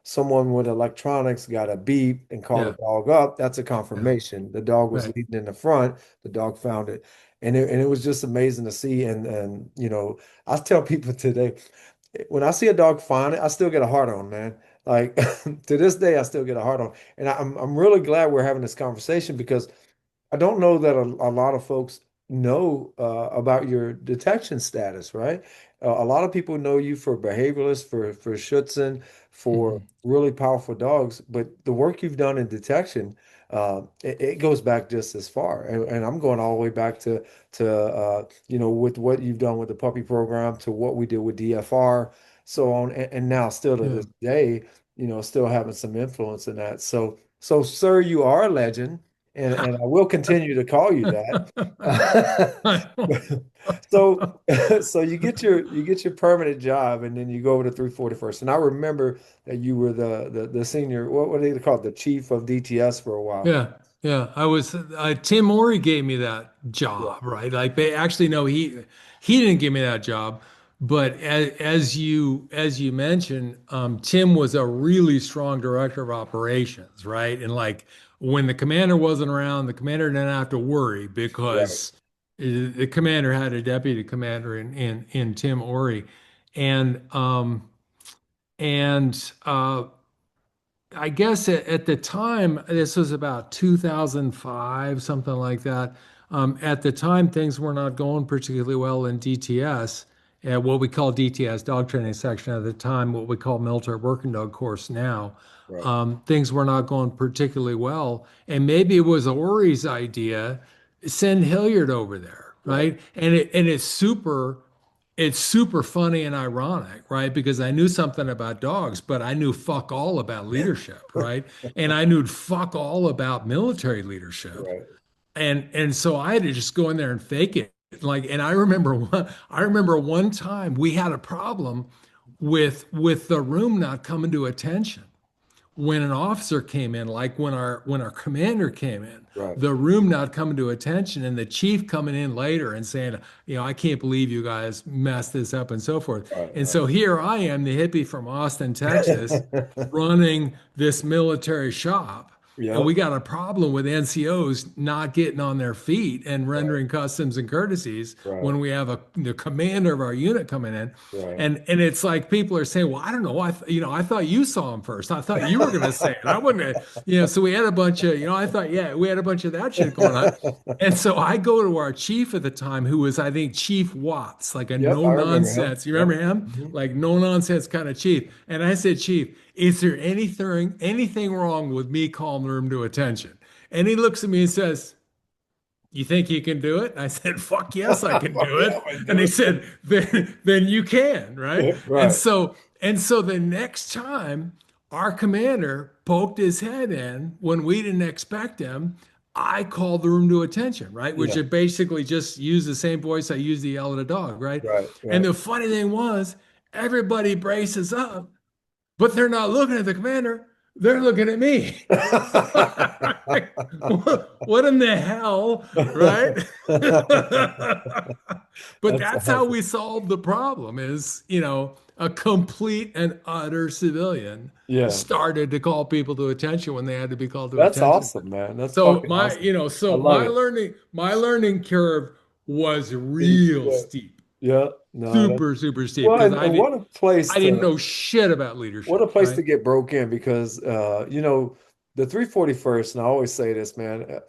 someone with electronics got a beep and called Yeah. a dog up. That's a Yeah. confirmation. The dog was Right. leading in the front. The dog found it. And it was just amazing to see. And I tell people today, when I see a dog find it, I still get a hard on, man. Like to this day, I still get a hard on. And I'm really glad we're having this conversation because I don't know that a lot of folks know about your detection status, right? A lot of people know you for behavioralists, for Schutzhund, for Mhm. really powerful dogs, but the work you've done in detection, it goes back just as far. And I'm going all the way back to with what you've done with the puppy program, to what we did with DFR, so on, and now still to Yeah. this day, still having some influence in that. So, sir, you are a legend, and I will continue to call you that. So so you get your permanent job, and then you go over to 341st. And I remember that you were the senior, what do they call it, the chief of DTS for a while. Yeah, yeah. I was Tim Mori gave me that Yeah, job, right? Like they actually no, he didn't give me that job, but as you mentioned, Tim was a really strong director of operations, right? And like when the commander wasn't around, the commander didn't have to worry right, because the commander had a deputy commander in Tim Ori, and and I guess at the time, this was about 2005, something like that. At the time, things were not going particularly well in DTS, what we call DTS, dog training section at the time, what we call military working dog course now. right, Things were not going particularly well. And maybe it was Ori's idea, send Hilliard over there, right. right? It's super funny and ironic, right? Because I knew something about dogs, but I knew fuck all about leadership, right? And I knew fuck all about military leadership. Right. And so I had to just go in there and fake it. Like, and I remember one time we had a problem with the room not coming to attention when an officer came in, like when our commander came in, Right. the room not coming to attention, and the chief coming in later and saying, I can't believe you guys messed this up and so forth. And Right. so here I am, the hippie from Austin, Texas, Right. running this military shop. And we Yep. got a problem with NCOs not getting on their feet and Right. rendering customs and courtesies Right. when we have the commander of our unit coming in. Right. And it's like people are saying, well, I don't know. I thought you saw him first. I thought you were going to say it. I wouldn't so we had a bunch of, I thought, yeah, we had a bunch of that shit going on. And so I go to our chief at the time, who was, I think, Chief Watts, like a Yep, no I remember him. nonsense. You Yep. remember him? Mhm. Like no nonsense kind of chief. And I said, Chief, is there anything wrong with me calling the room to attention? And he looks at me and says, you think you can do it? And I said, fuck yes, I can Fuck do yeah, it. I And do he said, then you can, right? it. And Right. so and so the next time our commander poked his head in when we didn't expect him, I called the room to attention, right? Which Yeah. it basically just used the same voice I used to yell at a dog, right? Right. And Right. the funny thing was, everybody braces up, but they're not looking at the commander, they're looking at me. What in the hell, right? But That's that's how awesome. we solved the problem is, a complete and utter civilian Yeah. started to call people to attention when they had to be called to That's attention. awesome, man. That's So fucking my, awesome. I so love my it. learning curve was Deep. real Yeah. steep, Yeah. No, that's super, super steep well, because and, I and did what a place I didn't to know shit about what a leadership, place to right? get broke in because the 341st, and I always say this, man,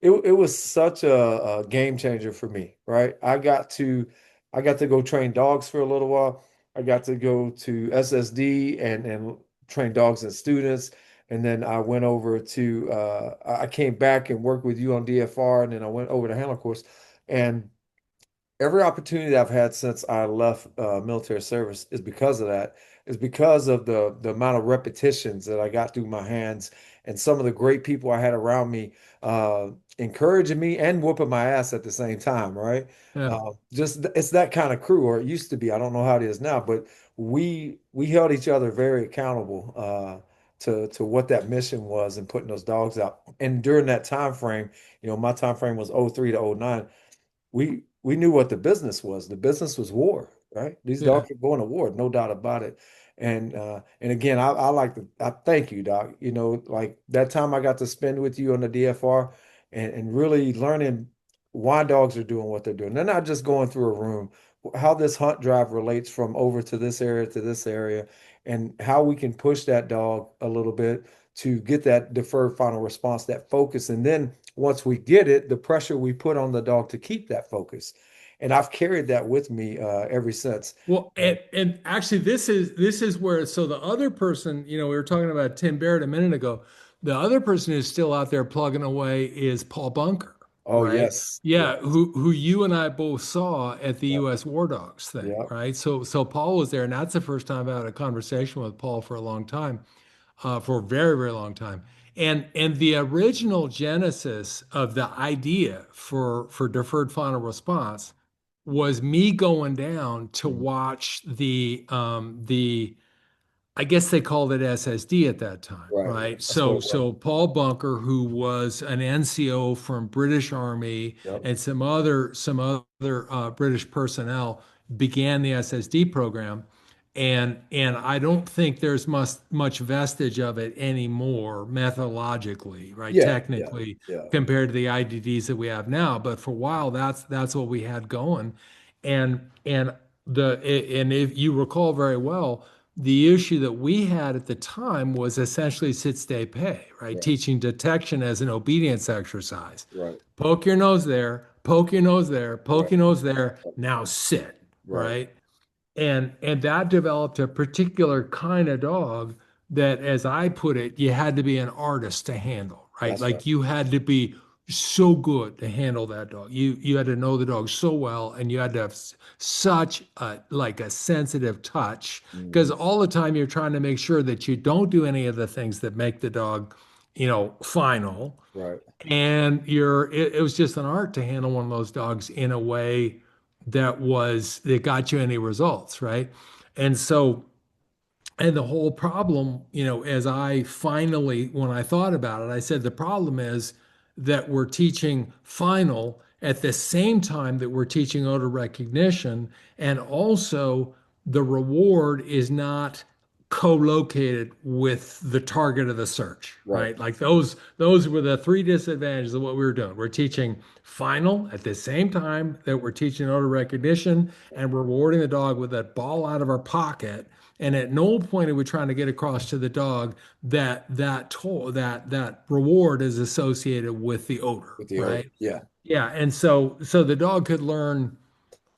it was such a game changer for me, right? I got to go train dogs for a little while. I got to go to SSD and train dogs and students. And then I went over to I came back and worked with you on DFR, and then I went over to handler course. And every opportunity I've had since I left military service is because of that. Is because of the amount of repetitions that I got through my hands and some of the great people I had around me, encouraging me and whooping my ass at the same time, right? Yeah. Just it's that kind of crew, or it used to be. I don't know how it is now, but we held each other very accountable to what that mission was and putting those dogs out. And during that time frame, my time frame was '03 to '09. We knew what the business was. The business was war, right? These Yeah. dogs are going to war, no doubt about it. And again, I like to I thank you, Doc. Like that time I got to spend with you on the DFR and really learning why dogs are doing what they're doing. They're not just going through a room, how this hunt drive relates from over to this area, and how we can push that dog a little bit to get that deferred final response, that focus, and then once we get it, the pressure we put on the dog to keep that focus. And I've carried that with me ever since. Well, and actually, this is where so the other person, we were talking about Tim Barrett a minute ago. The other person who's still out there plugging away is Paul Bunker, Oh, right? yes. Yes. Yeah, who you and I both saw at the Yep. U.S. War Dogs thing, Yep. right? So Paul was there, and that's the first time I've had a conversation with Paul for a long time, for a very, very long time. And the original genesis of the idea for deferred final response was me going down to Mhm. watch the I guess they called it SSD at that time, Right. right? That's what So it was. so Paul Bunker, who was an NCO from British Army Yep. and some other British personnel began the SSD program. And I don't think there's much vestige of it anymore methodologically, right? Yeah. Yeah. Technically, Yeah. compared to the IDDs that we have now. But for a while, that's what we had going. And and if you recall very well, the issue that we had at the time was essentially sit, stay, pay, right? Right. Teaching detection as an obedience exercise. Right. Poke your nose there, poke your nose there, poke Right. your nose there. Now sit, Right. right? And that developed a particular kind of dog that, as I put it, you had to be an artist to handle, right? That's right. Like you had to be so good to handle that dog. You had to know the dog so well, and you had to have such a sensitive touch because Mhm. all the time you're trying to make sure that you don't do any of the things that make the dog, final. Right. And it was just an art to handle one of those dogs in a way that got you any results, right? And so, and the whole problem, as I finally, when I thought about it, I said the problem is that we're teaching final at the same time that we're teaching odor recognition, and also the reward is not co-located with the target of the search, Right. right? Like those were the three disadvantages of what we were doing. We're teaching final at the same time that we're teaching odor recognition and rewarding the dog with that ball out of our pocket. And at no point are we trying to get across to the dog that reward is associated with the odor, With the odor. right? Yeah. Yeah, and so the dog could learn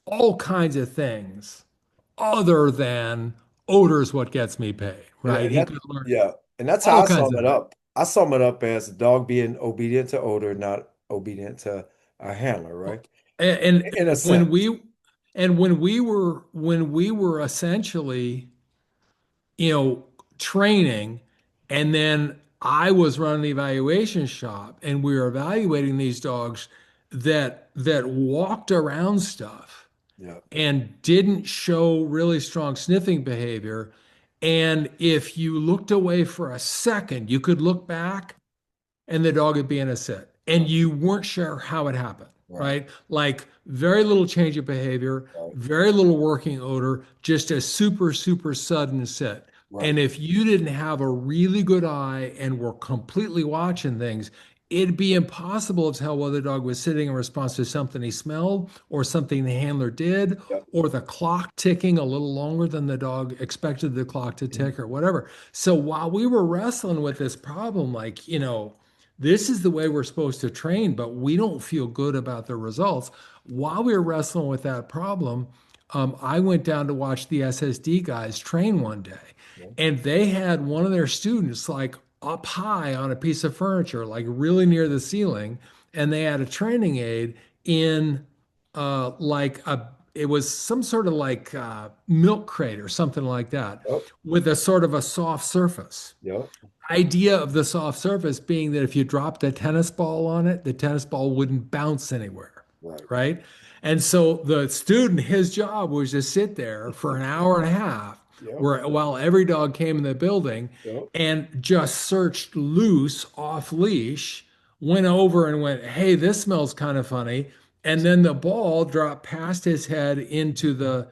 all kinds of things other than odor is what gets me paid, And, right? and He that, could learn yeah. And that's how all I kinds sum of it things. up. I sum it up as a dog being obedient to odor, not obedient to a handler, right? And In a when sense. we when we were essentially, training, and then I was running the evaluation shop, and we were evaluating these dogs that walked around stuff Yeah. and didn't show really strong sniffing behavior. And if you looked away for a second, you could look back and the dog would be in a sit. And Right. you weren't sure how it happened, Right. right? Like very little change of behavior, Right. very little working odor, just a super, super sudden sit. Right. And if you didn't have a really good eye and were completely watching things, it'd be impossible to tell whether the dog was sitting in response to something he smelled or something the handler did Yep. or the clock ticking a little longer than the dog expected the clock to Mhm. tick or whatever. So while we were wrestling with this problem, like, this is the way we're supposed to train, but we don't feel good about the results. While we were wrestling with that problem, I went down to watch the SSD guys train one day, Yeah. and they had one of their students like up high on a piece of furniture, like really near the ceiling, and they had a training aid in it was some sort of like milk crate or something like that Yep. with a sort of a soft surface. Yep. Idea of the soft surface being that if you dropped a tennis ball on it, the tennis ball wouldn't bounce anywhere, Right. right? And so the student, his job was to sit there for an hour and a half Yep. where while every dog came in the building Yep. and just searched loose off leash, went over and went, "Hey, this smells kind of funny." And then the ball dropped past his head into the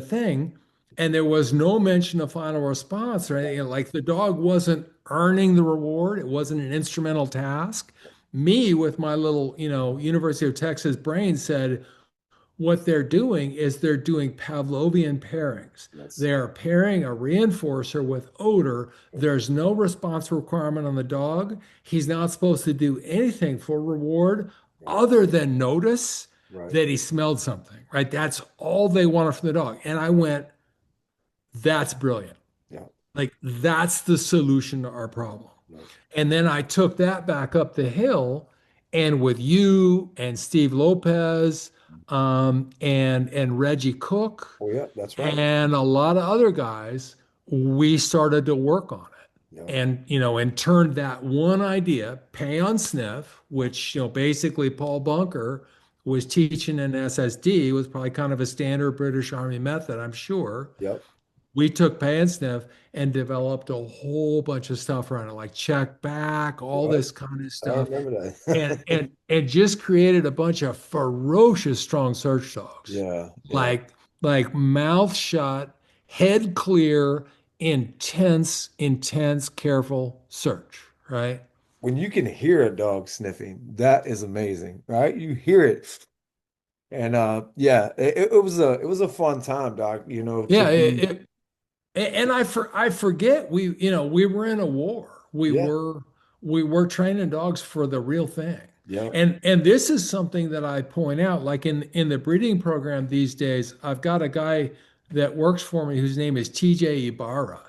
thing, and there was no mention of final response or anything. Like the dog wasn't earning the reward. It wasn't an instrumental task. Me, with my little, University of Texas brain, said, what they're doing is they're doing Pavlovian pairings. Yes. They are pairing a reinforcer with odor. There's no response requirement on the dog. He's not supposed to do anything for reward Right. other than notice Right. that he smelled something, right? That's all they wanted from the dog. And I went, that's brilliant. Yeah. Like, that's the solution to our problem. Yeah. And then I took that back up the hill, and with you and Steve Lopez, and Reggie Cook, Oh, yeah, that's right. and a lot of other guys, we started to work on it. Yeah. And, and turned that one idea, pay on sniff, which, basically Paul Bunker was teaching in SSD, was probably kind of a standard British Army method, I'm sure. Yep. We took pay and sniff and developed a whole bunch of stuff around it, like check back, all Right. this kind of I stuff, remember and that. and and just created a bunch of ferocious strong search dogs, Yeah. Yeah. like mouth shut, head clear, intense, careful search, right? When you can hear a dog sniffing, that is amazing, right? You hear it. And yeah, it was a fun time, Doc, to Yeah, be and I forget we were in a war. We yeah, were we were training dogs for the real thing. yeah, And this is something that I point out, like in the breeding program these days, I've got a guy that works for me whose name is TJ Ibarra.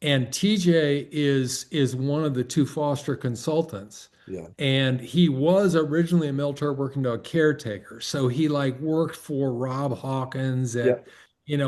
And TJ is one of the two foster consultants. yeah, And he was originally a military working dog caretaker. So he like worked for Rob Hawkins yeah, at,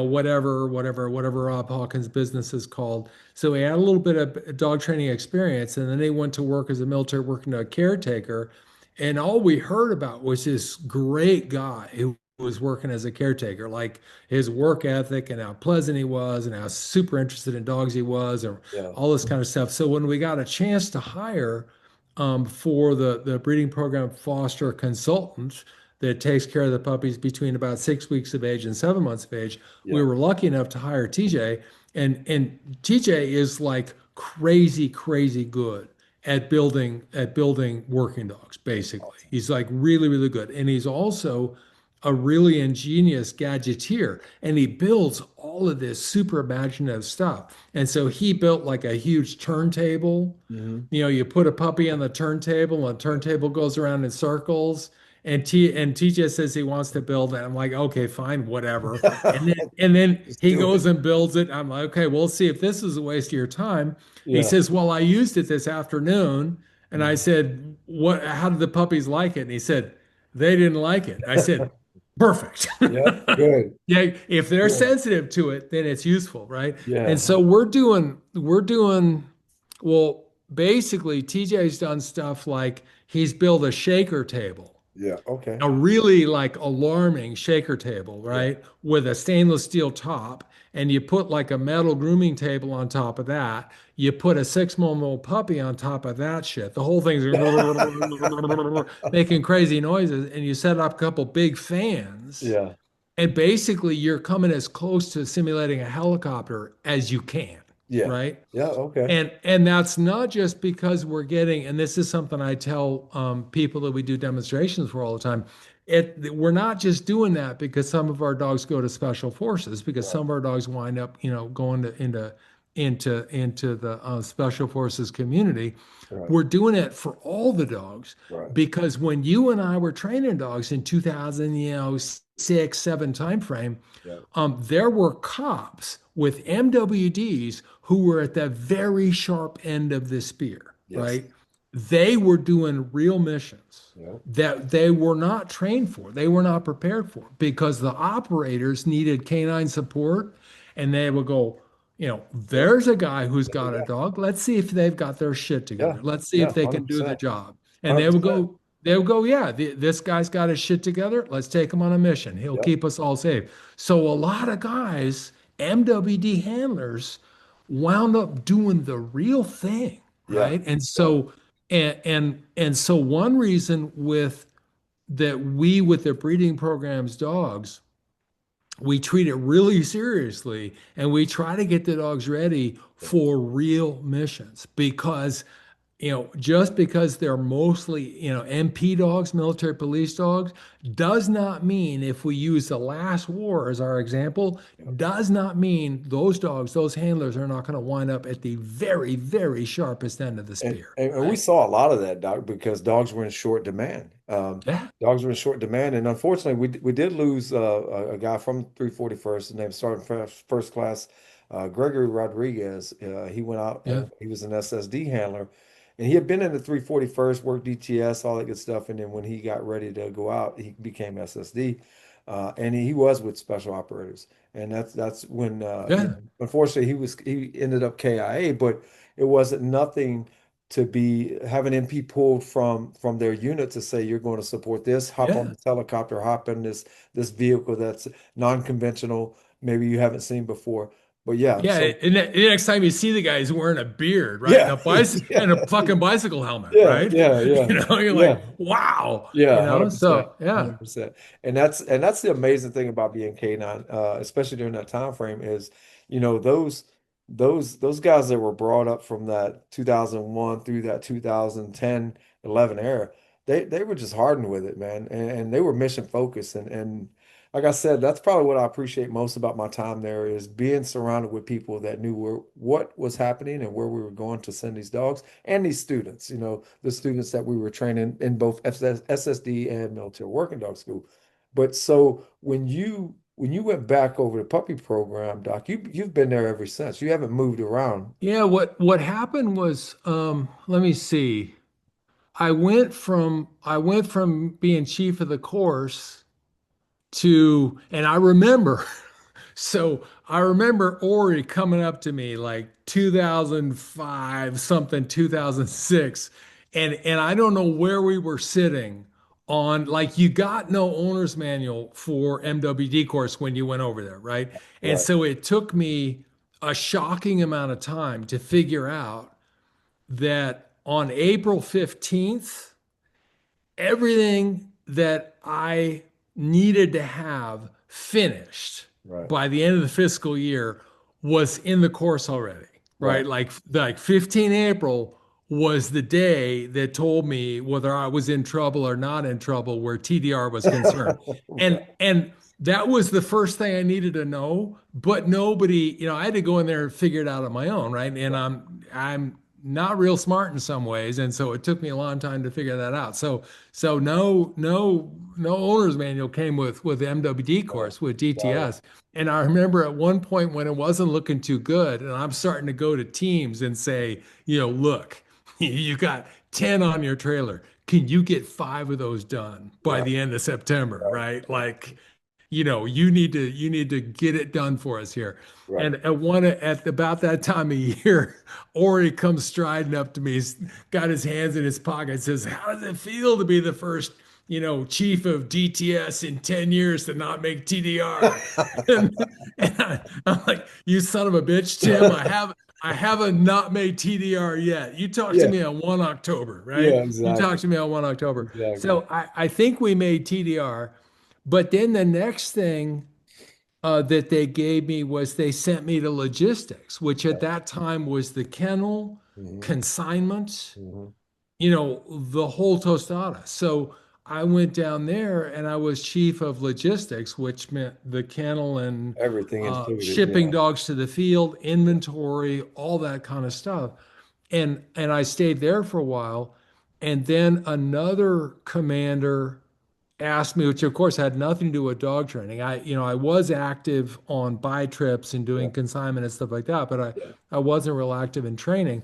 whatever Rob Hawkins' business is called. So he had a little bit of dog training experience, and then he went to work as a military working dog caretaker. And all we heard about was this great guy who was working as a caretaker, like his work ethic and how pleasant he was and how super interested in dogs he was, and yeah, all this kind of stuff. So when we got a chance to hire for the breeding program foster consultant that takes care of the puppies between about 6 weeks of age and 7 months of age, we yeah. were lucky enough to hire TJ, and TJ is like crazy good at building working dogs. That's Basically, awesome. he's like really good, and he's also a really ingenious gadgeteer, and he builds all of this super imaginative stuff. And so he built like a huge turntable. Hmm. You put a puppy on the turntable, and the turntable goes around in circles. And TJ says he wants to build it. I'm like, okay, fine, whatever. And then Just he do it. goes and builds it. I'm like, okay, we'll see if this is a waste of your time. He Yeah. says, well, I used it this afternoon. And I Mhm. said, what, how did the puppies like it? And he said, they didn't like it. I said, perfect. Yep. Good. Yeah, if they're Good. sensitive to it, then it's useful, right? And Yeah. so we're doing well, basically TJ's done stuff like he's built a shaker table, Yeah. Okay. a really like alarming shaker table, Yeah. right? With a stainless steel top. And you put like a metal grooming table on top of that. You put a 6 month old puppy on top of that shit. The whole thing's making crazy noises. And you set up a couple big fans. Yeah. And basically, you're coming as close to simulating a helicopter as you can, Yeah. right? Yeah. Okay. And that's not just because we're getting, and this is something I tell people that we do demonstrations for all the time. We're not just doing that because some of our dogs go to special forces, because Right. some of our dogs wind up, going into the special forces community. Right. We're doing it for all the dogs Right. because when you and I were training dogs in 2000, 6, 7 timeframe, Yeah. there were cops with MWDs who were at the very sharp end of the spear, Yes. right? They were doing real missions Yeah. that they were not trained for, they were not prepared for, because the operators needed canine support. And they would go, Yeah. there's a guy who's There we got a go. dog. Let's see if they've got their shit Yeah. together. Let's see Yeah. if they can do the 100%. job. And they would 100%. go, yeah, this guy's got his shit together. Let's take him on a mission. He'll Yep. keep us all safe. So a lot of guys, MWD handlers, wound up doing the real thing, Yeah. right? And Yeah. so and so one reason with that we with the breeding programs dogs, we treat it really seriously, and we try to get the dogs ready Yeah. for real missions, because just because they're mostly, MP dogs, military police dogs, does not mean if we use the last war as our example, Yeah. does not mean those dogs, those handlers are not going to wind up at the very, very sharpest end of the And, spear, and we right? saw a lot of that, Doc, because dogs were in short demand. Yeah, Dogs were in short demand, and unfortunately, we did lose a guy from 341st, his name starting first class, Gregory Rodriguez. He went out yeah, and he was an SSD handler, and he had been in the 341st, worked DTS, all that good stuff, and then when he got ready to go out, he became SSD, and he was with special operators, and that's when yeah, unfortunately he ended up KIA, but it wasn't nothing to be have an MP pulled from their unit to say you're going to support this, hop on yeah. this helicopter, hop in this vehicle that's non-conventional, maybe you haven't seen before. But yeah, Yeah, so and the next time you see the guy, he's wearing a beard, right? And yeah, a bicycle yeah, and a fucking bicycle helmet, yeah, right? yeah, yeah, You're yeah. like, wow, Yeah, 100%. So yeah, 100%. And that's the amazing thing about being K9, especially during that time frame is, those guys that were brought up from that 2001 through that 2010, 11 era, they were just hardened with it, man. And they were mission focused and like I said, that's probably what I appreciate most about my time there is being surrounded with people that knew what was happening and where we were going to send these dogs and these students, the students that we were training in both SSD and military working dog school. But so when you went back over the puppy program, Doc, you've been there ever since. You haven't moved around. yeah. What happened was, let me see. I went from being chief of the course and I remember. So I remember Ori coming up to me like 2005, something 2006, and I don't know where we were sitting on like you got no owner's manual for MWD course when you went over there, right? And Right, so it took me a shocking amount of time to figure out that on April 15th, everything that I needed to have finished right, by the end of the fiscal year was in the course already, right. right? Like 15 April was the day that told me whether I was in trouble or not in trouble where TDR was concerned. Right, And that was the first thing I needed to know, but nobody, I had to go in there and figure it out on my own, right? And right, I'm not real smart in some ways, and so it took me a long time to figure that out. So no owner's manual came with the MWD right. course with Got it. DTS. And I remember at one point when it wasn't looking too good, and I'm starting to go to teams and say, look, you got 10 on your trailer. Can you get 5 of those done by Right, the end of September, right, right? Like, you need to get it done for us here. right. And at about that time of year, Ori comes striding up to me, he's got his hands in his pocket, says, "How does it feel to be the first, chief of DTS in 10 years to not make TDR?" I'm like, "You son of a bitch, Tim, I haven't not made TDR yet. You talked to Yeah, me on 1 October, right? yeah, You exactly. talked to me on 1 October." Exactly. So I think we made TDR. But then the next thing that they gave me was they sent me to logistics, which at Right. that time was the kennel, Hmm. consignment, Hmm. the whole tostada. So I went down there and I was chief of logistics, which meant the kennel and Everything included. shipping Yeah. dogs to the field, inventory, all that kind of stuff. And I stayed there for a while. And then another commander asked me, which of course had nothing to do with dog training. I was active on buy trips and Yeah. doing consignment and stuff like that, but Yeah. I wasn't real active in training.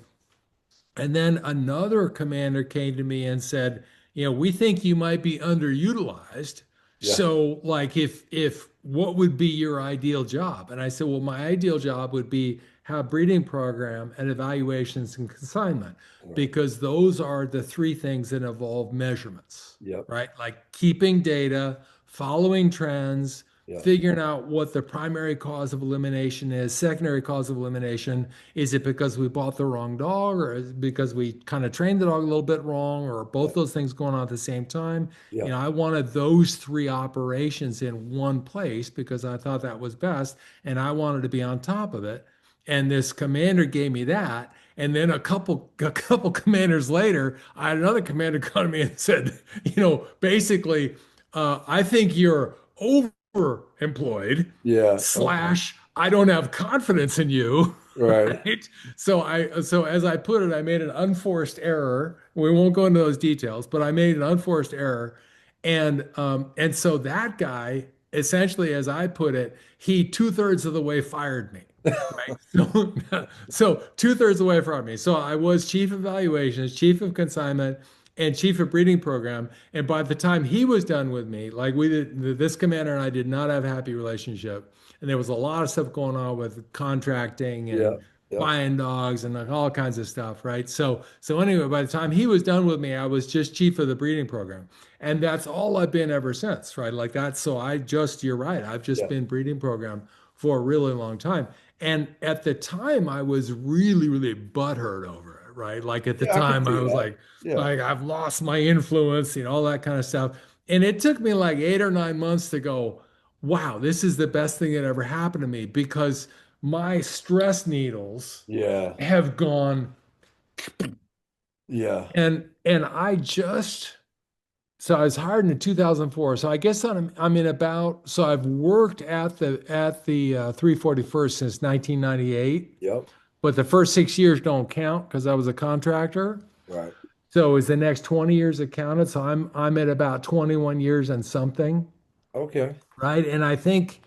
And then another commander came to me and said, we think you might be underutilized. Yeah. So like if what would be your ideal job? And I said, well, my ideal job would be have breeding program and evaluations and consignment Right. because those are the 3 things that involve measurements, Yep. right? Like keeping data, following trends, Yeah. figuring out what the primary cause of elimination is, secondary cause of elimination, is it because we bought the wrong dog, or is it because we kind of trained the dog a little bit wrong, or Yeah. both those things going on at the same time? Yeah. I wanted those 3 operations in one place because I thought that was best, and I wanted to be on top of it. And this commander gave me that. And then a couple commanders later, I had another commander come to me and said, basically, I think you're overemployed, Yeah. Okay. slash, I don't have confidence in you. Right. Right. So as I put it, I made an unforced error. We won't go into those details, but I made an unforced error. And so that guy, essentially, as I put it, he two-thirds of the way fired me. Right. So two-thirds of the way fired me. So I was chief of evaluations, chief of consignment, and chief of breeding program. And by the time he was done with me, like we did, this commander and I did not have a happy relationship. And there was a lot of stuff going on with contracting Yeah. and Yeah. buying dogs and like all kinds of stuff, right? So anyway, by the time he was done with me, I was just chief of the breeding program. And that's all I've been ever since, right? Like that. So you're right. I've just Yeah. been breeding program for a really long time. And at the time, I was really, really butthurt over it, right? Like at the Yeah. I can time, see I was that. like, Yeah. like I've lost my influence, all that kind of stuff. And it took me like 8 or 9 months to go, wow, this is the best thing that ever happened to me because my stress needles Yeah. have gone Yeah. and I just so I was hired in 2004. So I guess I'm in about so I've worked at the 341st since 1998, Yep. but the first 6 years don't count because I was a contractor. Right. So is the next 20 years that counted? So I'm at about 21 years and something. Okay. Right. And I think,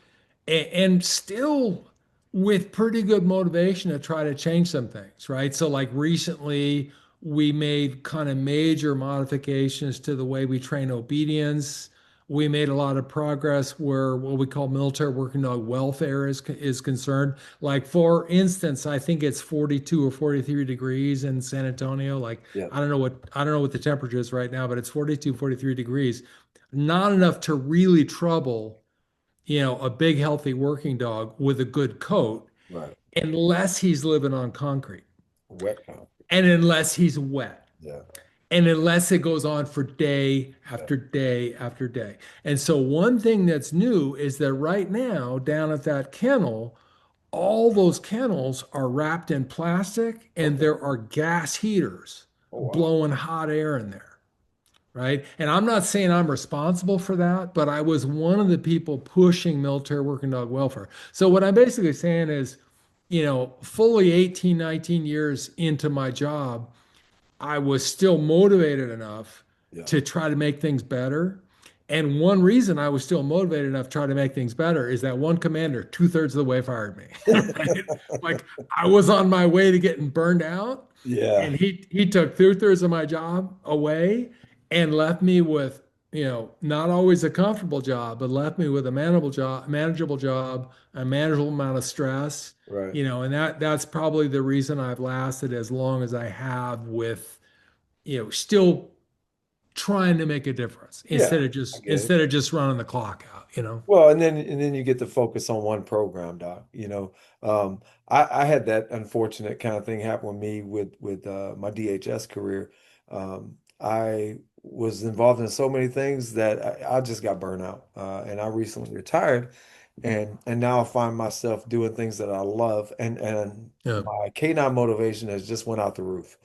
and still with pretty good motivation to try to change some things, right? So, like recently, we made kind of major modifications to the way we train obedience. We made a lot of progress where what we call military working dog welfare is concerned. Like, for instance, I think it's 42 or 43 degrees in San Antonio. Like, Yeah. I don't know what the temperature is right now, but it's 42, 43 degrees. Not enough to really trouble a big, healthy working dog with a good coat, Right. unless he's living on concrete Wet concrete. and unless he's wet Yeah. and unless it goes on for day Yeah. after day after day. And so, one thing that's new is that right now, down at that kennel, all those kennels are wrapped in plastic and Okay. there are gas heaters Oh wow. blowing hot air in there. Right. And I'm not saying I'm responsible for that, but I was one of the people pushing military working dog welfare. So what I'm basically saying is, fully 18, 19 years into my job, I was still motivated enough Yeah. to try to make things better. And one reason I was still motivated enough to try to make things better is that one commander, two-thirds of the way, fired me. Right? Like I was on my way to getting burned out, Yeah. and he took two-thirds of my job away and left me with, not always a comfortable job, but left me with a manageable job, a manageable amount of stress, Right. and that's probably the reason I've lasted as long as I have with, still trying to make a difference Yeah. instead of I just get it. instead of just running the clock out. Well, and then you get to focus on one program, Doc. I had that unfortunate kind of thing happen with me with my DHS career. I was involved in so many things that I just got burnt out. And I recently retired, and now I find myself doing things that I love, and Yeah. my canine motivation has just went out the roof.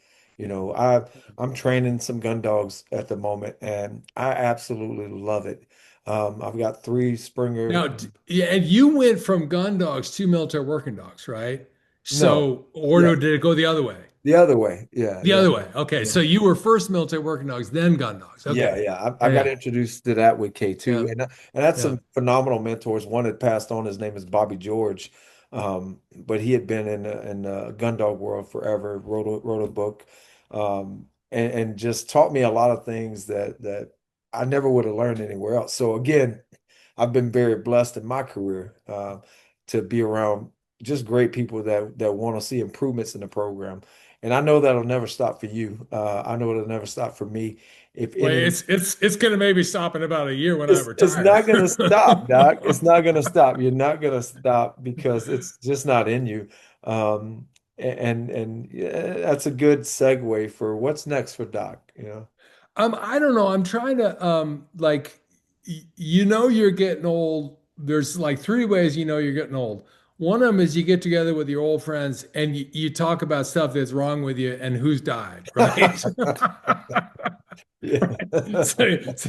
I'm training some gun dogs at the moment, and I absolutely love it. I've got three Springer. Now, yeah, and you went from gun dogs to military working dogs, right? No, So, or yeah, did it go the other way? the other way. Yeah, The yeah, other way. Okay. yeah, So you were first military working dogs, then gun dogs. yeah, Okay. yeah. I got Yeah. introduced to that with K2, Yeah. and that's Yeah. some phenomenal mentors. One had passed on. His name is Bobby George, but he had been in the gun dog world forever. Wrote a book, and just taught me a lot of things that I never would have learned anywhere else. So again, I've been very blessed in my career to be around just great people that want to see improvements in the program. And I know that'll never stop for you. I know it'll never stop for me. If Well, any, it's gonna maybe stop in about a year when I it's retire. not gonna stop, Doc. It's not gonna stop. You're not gonna stop because it's just not in you. And yeah, that's a good segue for what's next for Doc, you know? I don't know. I'm trying to like you're getting old. There's like three ways you're getting old. One of them is you get together with your old friends and you talk about stuff that's wrong with you and who's died, right? Yeah. So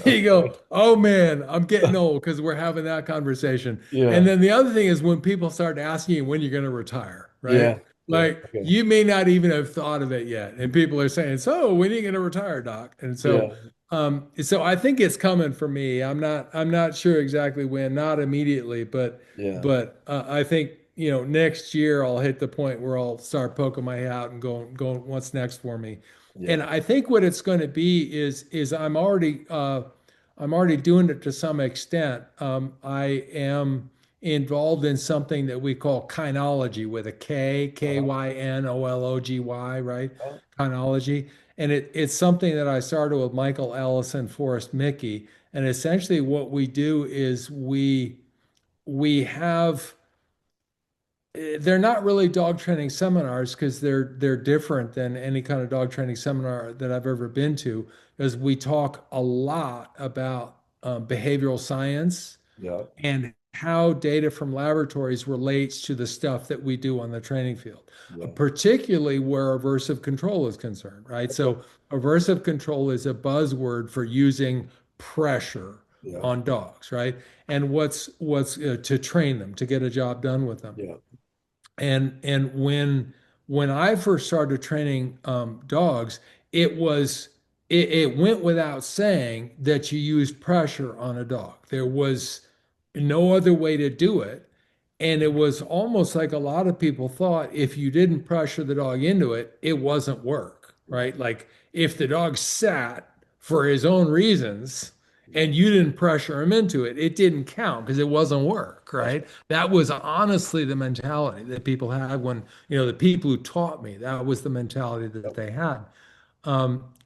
you go, oh man, I'm getting old because we're having that conversation. And Yeah. then the other thing is when people start asking you when you're going to retire, right? Yeah. Yeah. Like Okay. you may not even have thought of it yet. And people are saying, so when are you going to retire, Doc? And so Yeah. so I think it's coming for me. I'm not sure exactly when, not immediately, Yeah. but I think, next year I'll hit the point where I'll start poking my head out and going, what's next for me? Yeah. And I think what it's going to be is I'm already doing it to some extent. I am involved in something that we call kynology with a K, Uh-huh. Kynology, right? Uh, Kynology. And it's something that I started with Michael Ellis and Forrest Mickey. And essentially what we do is we have they're not really dog training seminars because they're different than any kind of dog training seminar that I've ever been to, because we talk a lot about behavioral science Yeah. and how data from laboratories relates to the stuff that we do on the training field, Yeah. particularly where aversive control is concerned, right? Okay. So aversive control is a buzzword for using pressure Yeah. on dogs, right? And what's to train them to get a job done with them. Yeah. And when I first started training dogs, it was it went without saying that you used pressure on a dog. There was no other way to do it. And it was almost like a lot of people thought if you didn't pressure the dog into it, it wasn't work, Right. right? Like if the dog sat for his own reasons Yeah. and you didn't pressure him into it, it didn't count because it wasn't work, That's right? That was honestly the mentality that people had when, the people who taught me, that was the mentality that yep. they had.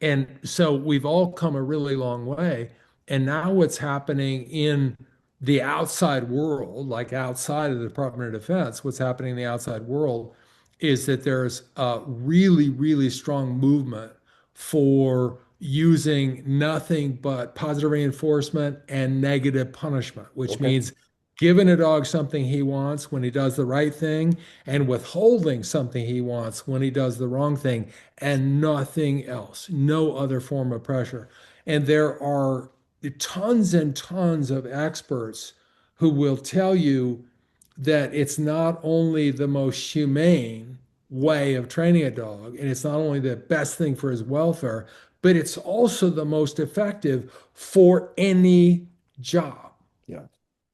And so we've all come a really long way. And now what's happening in the outside world, like outside of the Department of Defense, what's happening in the outside world is that there's a really, really strong movement for using nothing but positive reinforcement and negative punishment, which Okay. means giving a dog something he wants when he does the right thing and withholding something he wants when he does the wrong thing and nothing else, no other form of pressure. And there are tons and tons of experts who will tell you that it's not only the most humane way of training a dog, and it's not only the best thing for his welfare, but it's also the most effective for any job. Yeah.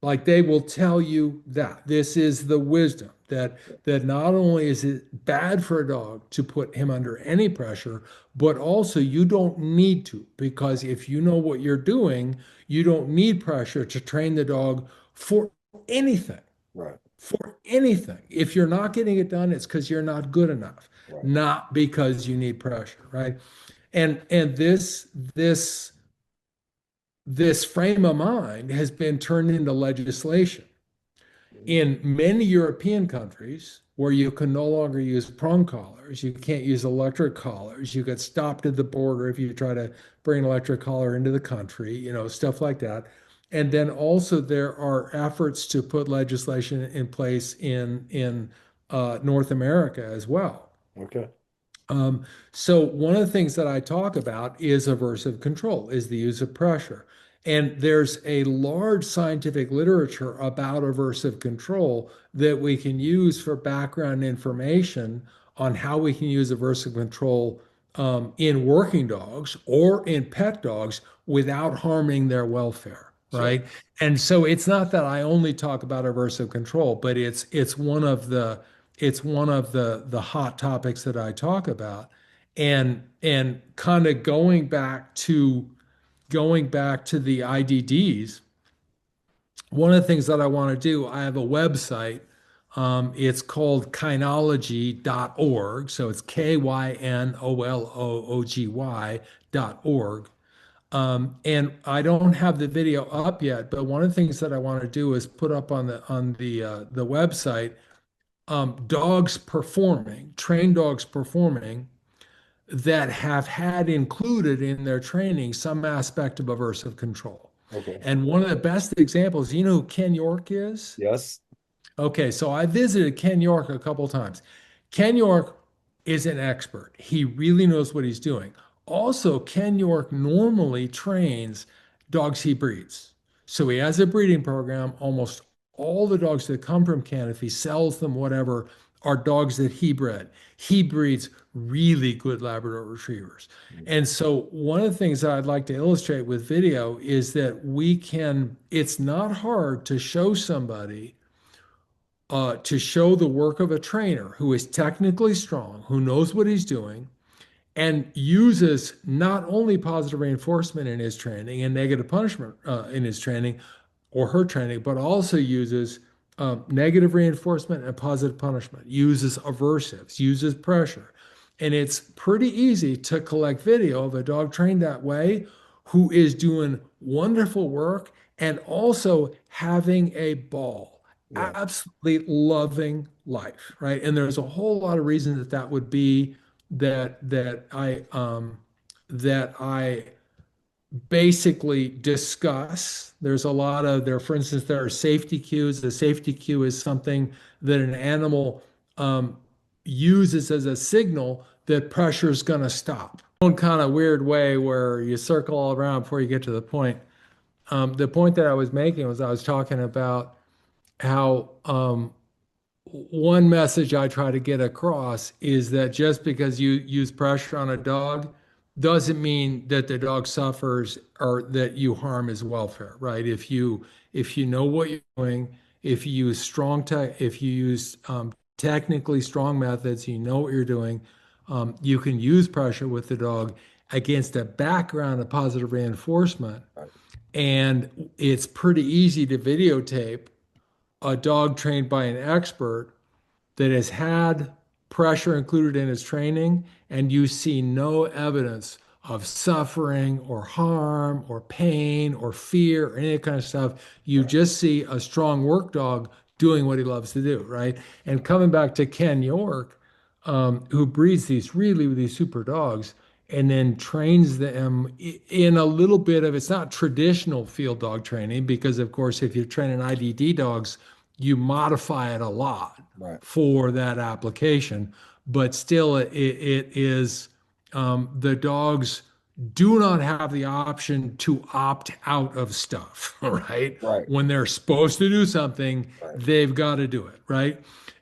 Like they will tell you that this is the wisdom that not only is it bad for a dog to put him under any pressure, but also you don't need to, because if you know what you're doing, you don't need pressure to train the dog for anything. Right. For anything. If you're not getting it done, it's because you're not good enough, Right. not because you need pressure, right? And this frame of mind has been turned into legislation Mhm. in many European countries where you can no longer use prong collars, you can't use electric collars, you get stopped at the border if you try to bring an electric collar into the country, stuff like that. And then also there are efforts to put legislation in place in North America as well. Okay. Um, so one of the things that I talk about is aversive control, is the use of pressure. And there's a large scientific literature about aversive control that we can use for background information on how we can use aversive control in working dogs or in pet dogs without harming their welfare, Sure. right? And so it's not that I only talk about aversive control, but it's one of the hot topics that I talk about, and kind of going back to the IDDs. One of the things that I want to do, I have a website. It's called kynology.org. So it's kynology.org. And I don't have the video up yet, but one of the things that I want to do is put up on the website dogs performing, trained dogs performing that have had included in their training some aspect of aversive control. Okay. And one of the best examples, you know who Ken York is? Yes. Okay, so I visited Ken York a couple times. Ken York is an expert. He really knows what he's doing. Also, Ken York normally trains dogs he breeds. So he has a breeding program. Almost all the dogs that come from Ken, if he sells them, whatever, are dogs that he bred. He breeds really good Labrador retrievers. And so, one of the things that I'd like to illustrate with video is that it's not hard to show somebody to show the work of a trainer who is technically strong, who knows what he's doing, and uses not only positive reinforcement in his training and negative punishment in his training or her training, but also uses negative reinforcement and positive punishment, uses aversives, uses pressure. And it's pretty easy to collect video of a dog trained that way who is doing wonderful work and also having a ball, Yeah, absolutely loving life, right? And there's a whole lot of reasons that that would be that I basically discuss. There's a lot of there, for instance, there are safety cues. The safety cue is something that an animal uses as a signal that pressure is going to stop. One kind of weird way where you circle all around before you get to the point. The point that I was making was I was talking about how one message I try to get across is that just because you use pressure on a dog doesn't mean that the dog suffers or that you harm his welfare, right? If you know what you're doing, if you use if you use technically strong methods, you know what you're doing, you can use pressure with the dog against a background of positive reinforcement, right, and it's pretty easy to videotape a dog trained by an expert that has had pressure included in his training, and you see no evidence of suffering or harm or pain or fear or any kind of stuff. You right, just see a strong work dog doing what he loves to do, right? And coming back to Ken York, who breeds these super dogs and then trains them in a little bit of it's not traditional field dog training because of course if you're training IDD dogs you modify it a lot right, for that application, but still it is the dogs do not have the option to opt out of stuff, right? right, When they're supposed to do something, right. they've got to do it, right?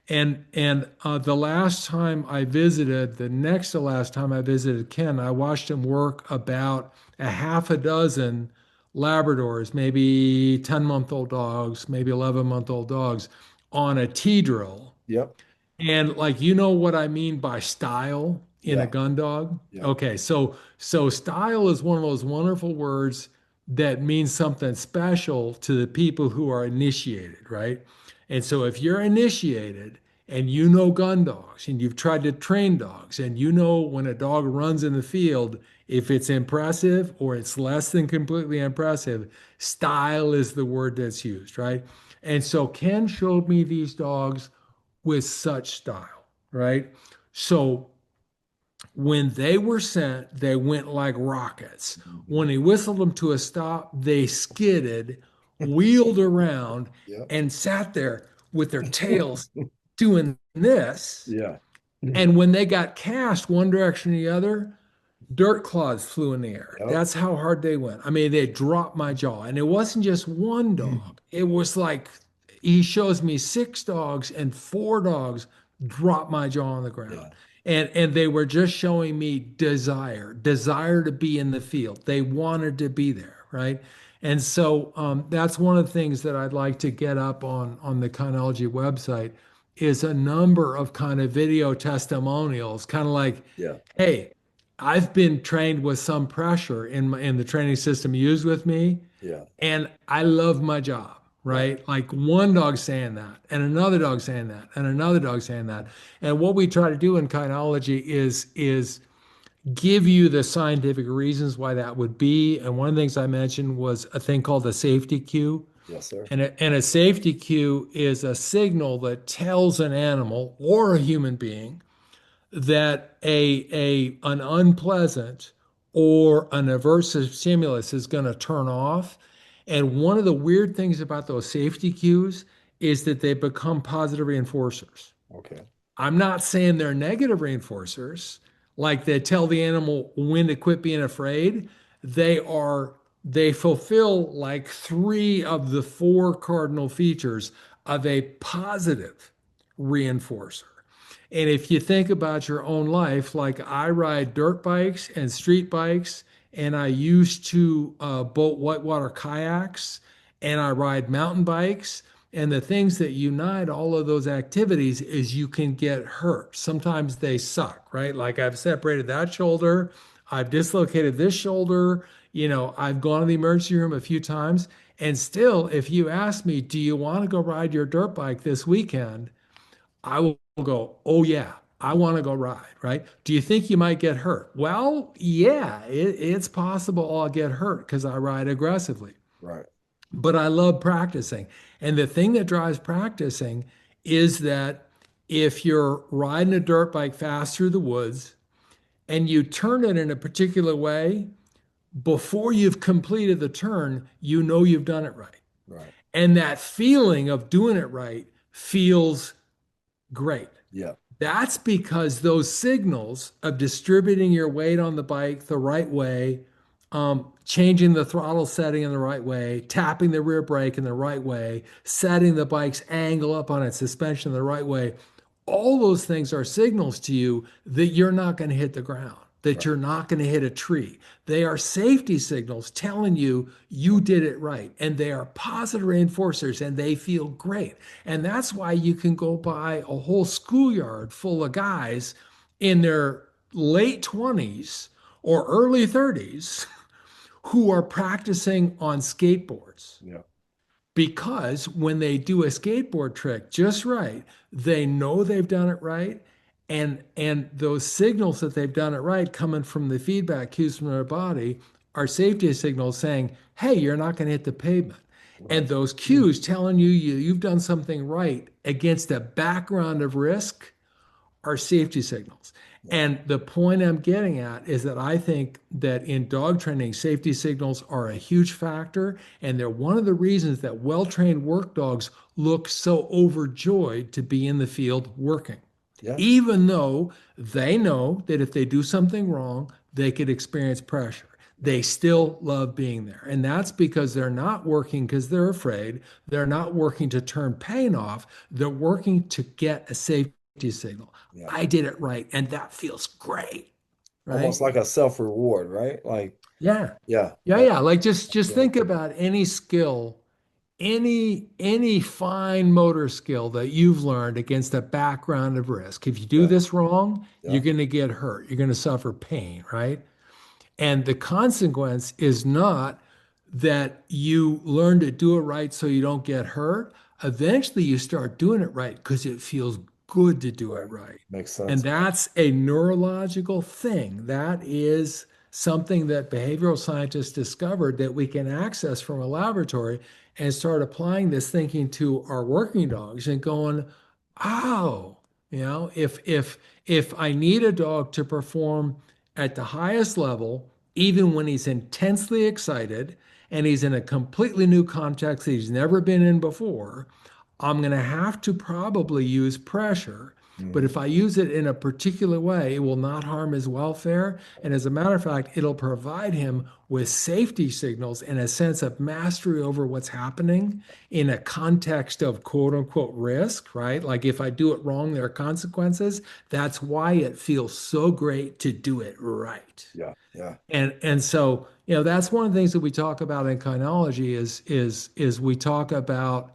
And the last time I visited, the next to last time I visited Ken, I watched him work about a half a dozen Labradors, maybe 10-month-old dogs, maybe 11-month-old dogs on a T drill. Yep. And like you know what I mean by style in a Yeah. gun dog? Yeah. Okay, so style is one of those wonderful words that means something special to the people who are initiated, right? And so if you're initiated and you know gun dogs and you've tried to train dogs and you know when a dog runs in the field, if it's impressive or it's less than completely impressive, style is the word that's used, right? And so Ken showed me these dogs with such style, right? So when they were sent, they went like rockets. Mhm. When he whistled them to a stop, they skidded, wheeled around, Yep. and sat there with their tails doing this. Yeah. And when they got cast one direction or the other, dirt clods flew in the air. Yep. That's how hard they went. I mean, they dropped my jaw. And it wasn't just one dog. It was like he shows me six dogs and four dogs drop my jaw on the Yeah. ground. And they were just showing me desire to be in the field. They wanted to be there, right? And so that's one of the things that I'd like to get up on the Kynology website is a number of kind of video testimonials, kind of like, Yeah. hey, I've been trained with some pressure in the training system used with me, Yeah. and I love my job, Right. right? Like one dog saying that, and another dog saying that, and another dog saying that. And what we try to do in kinology is give you the scientific reasons why that would be. And one of the things I mentioned was a thing called the safety cue. Yes, sir. And a safety cue is a signal that tells an animal or a human being that an unpleasant or an aversive stimulus is going to turn off. And one of the weird things about those safety cues is that they become positive reinforcers. Okay. I'm not saying they're negative reinforcers, like they tell the animal when to quit being afraid. They are, they fulfill like three of the four cardinal features of a positive reinforcer. And if you think about your own life, like I ride dirt bikes and street bikes, and I used to boat whitewater kayaks, and I ride mountain bikes. And the things that unite all of those activities is you can get hurt. Sometimes they suck, right? Like I've separated that shoulder, I've dislocated this shoulder, I've gone to the emergency room a few times. And still, if you ask me, do you want to go ride your dirt bike this weekend? I will go, oh, yeah, I want to go ride, right? Do you think you might get hurt? Well, yeah, it's possible I'll get hurt because I ride aggressively, Right. but I love practicing. And the thing that drives practicing is that if you're riding a dirt bike fast through the woods and you turn it in a particular way, before you've completed the turn, you know you've done it right. Right. And that feeling of doing it right feels great. Yeah. That's because those signals of distributing your weight on the bike the right way, changing the throttle setting in the right way, tapping the rear brake in the right way, setting the bike's angle up on its suspension the right way, all those things are signals to you that you're not going to hit the ground, that Right. you're not going to hit a tree. They are safety signals telling you you did it right. And they are positive reinforcers and they feel great. And that's why you can go by a whole schoolyard full of guys in their late 20s or early 30s who are practicing on skateboards, Yeah. because when they do a skateboard trick just right, they know they've done it right. And those signals that they've done it right coming from the feedback cues from their body are safety signals saying, hey, you're not going to hit the pavement. Right. And those Mm. cues telling you've done something right against a background of risk are safety signals. Yeah. And the point I'm getting at is that I think that in dog training, safety signals are a huge factor. And they're one of the reasons that well trained work dogs look so overjoyed to be in the field working, Yeah. even though they know that if they do something wrong, they could experience pressure. Yeah. They still love being there. And that's because they're not working because they're afraid. They're not working to turn pain off. They're working to get a safety signal. Yeah. I did it right. And that feels great. Almost Right. like a self-reward, right? Like, Yeah. yeah. Yeah. Yeah. Yeah. Like just Yeah. think about any skill, any fine motor skill that you've learned against a background of risk. If you do Yeah. this wrong, you're Yeah. going to get hurt. You're going to suffer pain, right? And the consequence is not that you learn to do it right so you don't get hurt. Eventually, you start doing it right because it feels good to do it Right. right. Makes And sense. that's a neurological thing. That is something that behavioral scientists discovered that we can access from a laboratory and start applying this thinking to our working dogs and going, oh, if I need a dog to perform at the highest level, even when he's intensely excited and he's in a completely new context that he's never been in before, I'm going to have to probably use pressure. But Mhm. if I use it in a particular way, it will not harm his welfare. And as a matter of fact, it'll provide him with safety signals and a sense of mastery over what's happening in a context of quote unquote risk, right? Like if I do it wrong, there are consequences. That's why it feels so great to do it right. Yeah. Yeah. And so, that's one of the things that we talk about in kinology is we talk about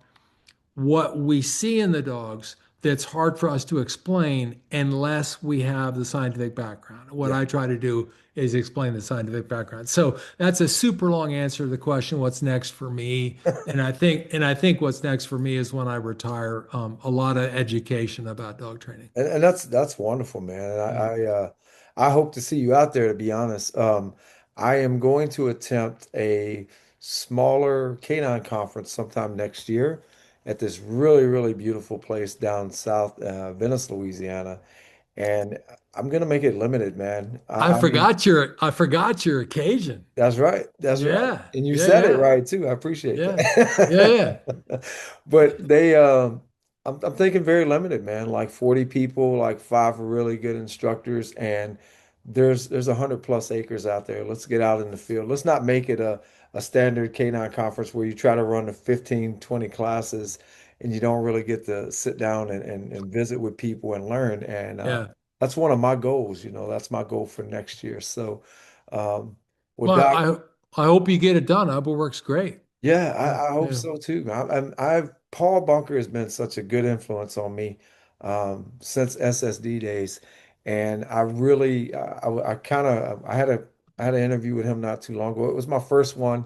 what we see in the dogs that's hard for us to explain unless we have the scientific background. What Yeah. I try to do is explain the scientific background. So that's a super long answer to the question, what's next for me? And I think what's next for me is when I retire, a lot of education about dog training. And that's wonderful, man. And Yeah. I hope to see you out there, to be honest. I am going to attempt a smaller canine conference sometime next year at this really, really beautiful place down south, Venice, Louisiana. and I'm gonna make it limited, man. I mean, I forgot your occasion. that's right. That's right. Yeah, And you yeah, said it yeah, right too. I appreciate yeah, yeah, yeah, that. But I'm thinking very limited, man. Like 40 people, like five really good instructors, and there's 100 plus acres out there. Let's get out in the field. Let's not make it a standard K9 conference where you try to run the 15, 20 classes and you don't really get to sit down and visit with people and learn. And yeah. that's one of my goals, that's my goal for next year. So well, Well, Doc, I hope you get it done. Hubble works great. yeah, Yeah, I hope yeah, so too. I've Paul Bunker has been such a good influence on me since SSD days, and I really, I kind of, I had an interview with him not too long ago. It was my first one,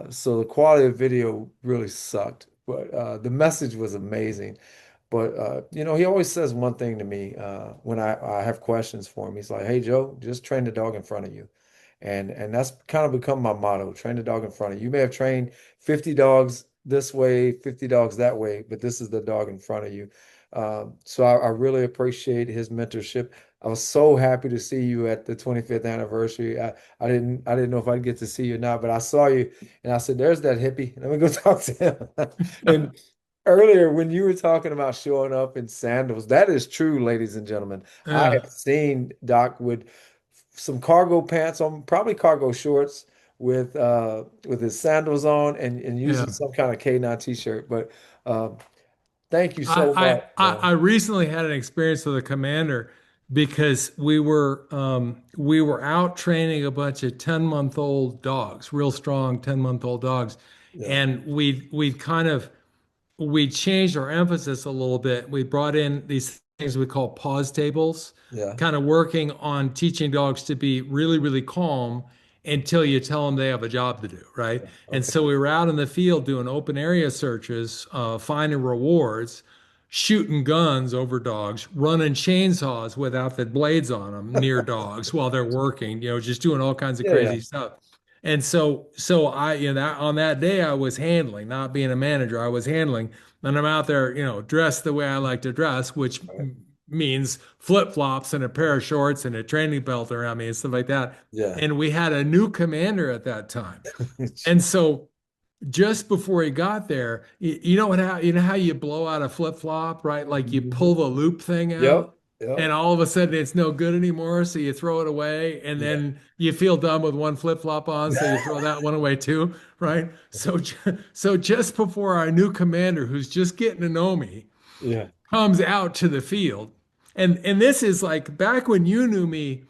so the quality of video really sucked, but the message was amazing. But he always says one thing to me when I have questions for him. He's like, "Hey Joe, just train the dog in front of you." And that's kind of become my motto, train the dog in front of you. You may have trained 50 dogs this way, 50 dogs that way, but this is the dog in front of you. So I really appreciate his mentorship. I was so happy to see you at the 25th anniversary. I didn't know if I'd get to see you or not, but I saw you and I said, "There's that hippie. Let me go talk to him." And earlier, when you were talking about showing up in sandals, that is true, ladies and gentlemen. I yeah. have seen Doc with some cargo pants on, probably cargo shorts with his sandals on and using Yeah. some kind of K9 t-shirt. But thank you so much, I man. recently had an experience with a commander because we were out training a bunch of 10-month-old dogs, real strong 10-month-old dogs. Yeah, And we changed our emphasis a little bit. We brought in these things we call pause tables, yeah. kind of working on teaching dogs to be really, really calm until you tell them they have a job to do, right? And so Okay. we were out in the field doing open area searches, finding rewards, shooting guns over dogs, running chainsaws without the blades on them near dogs while they're working, just doing all kinds of Yeah, yeah, crazy stuff. And so I, that on that day I was handling, not being a manager, I was handling, and I'm out there, dressed the way I like to dress, which right. means flip-flops and a pair of shorts and a training belt around me and stuff like that. Yeah. And we had a new commander at that time. And so just before he got there, you know how you blow out a flip-flop, right? Like you pull Mhm. the loop thing out Yep, yep. and all of a sudden it's no good anymore, so you throw it away and Yeah. then you feel dumb with one flip-flop on, so you throw that one away too, right? So just before our new commander who's just getting to know me Yeah. comes out to the field. And this is like back when you knew me,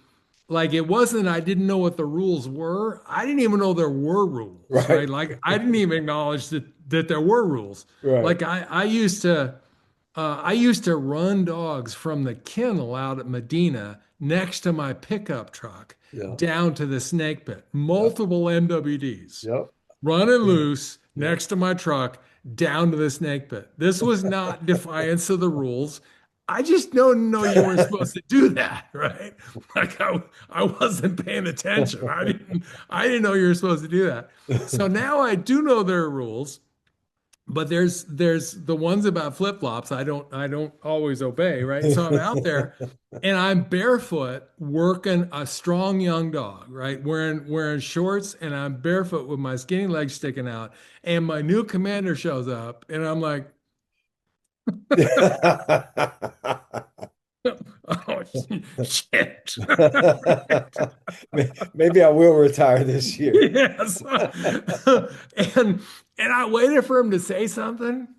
like it wasn't I didn't know what the rules were. I didn't even know there were rules, Right. right? Like I didn't even acknowledge that there were rules. Right. Like I used to run dogs from the kennel out at Medina next to my pickup truck Yeah. down to the snake pit, Yep. multiple MWDs Yep. running loose Yep. next to my truck down to the snake pit. This was not defiance of the rules. I just don't know you weren't supposed to do that, right? Like I wasn't paying attention. I didn't know you were supposed to do that. So now I do know there are rules, but there's the ones about flip-flops I don't always obey, right? So I'm out there and I'm barefoot working a strong young dog, right? Wearing shorts and I'm barefoot with my skinny legs sticking out. And my new commander shows up and I'm like, oh shit. Maybe I will retire this year. Yes. And and I waited for him to say something.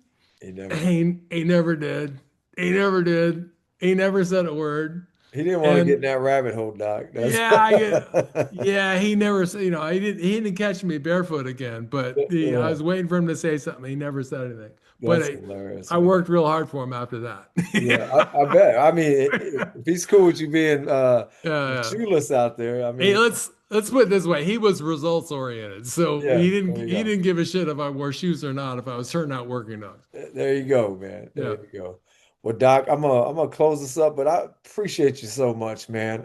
He never did. He never did. He never did. He never said a word. He didn't want to get in And that rabbit hole, Doc. That's yeah, yeah, he never said, he didn't catch me barefoot again, but I yeah, was waiting for him to say something. He never said anything. But that's hilarious, I man. worked real hard for him after that. Yeah, I bet. I mean, if he's cool with you being Yeah. shoeless out there, I Hey, mean, let's put it this way. He was results oriented. So yeah, there you he go. didn't give a shit if I wore shoes or not if I was turning out working dogs. There you go, man. There Yeah. you go. Well, Doc, I'm gonna close this up, but I appreciate you so much, man.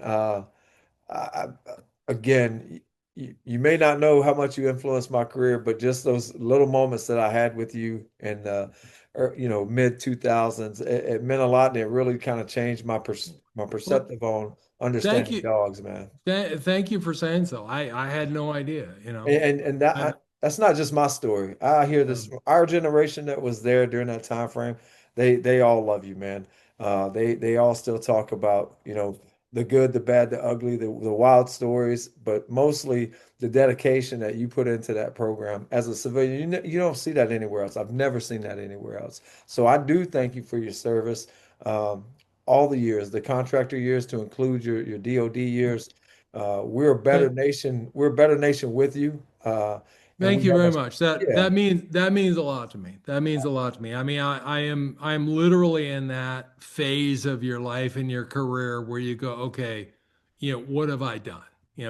Again, you may not know how much you influenced my career, but just those little moments that I had with you in mid 2000s, it meant a lot, and it really kind of changed my I'm Well, perceptive on thank understanding you. dogs, man. Thank you for saying so. I had no idea, And that I, that's not just my story. I hear this um, from our generation that was there during that time frame. They all love you, man. They all still talk about, the good, the bad, the ugly, the wild stories, but mostly the dedication that you put into that program as a civilian. You don't see that anywhere else. I've never seen that anywhere else. So I do thank you for your service, um, all the years, the contractor years to include your DOD years. We're a better thank, nation. We're a better nation with you. And Thank we you have very a, much. That yeah, that means a lot to me. That means a lot to me. I mean, I'm literally in that phase of your life and your career where you go, okay, what have I done?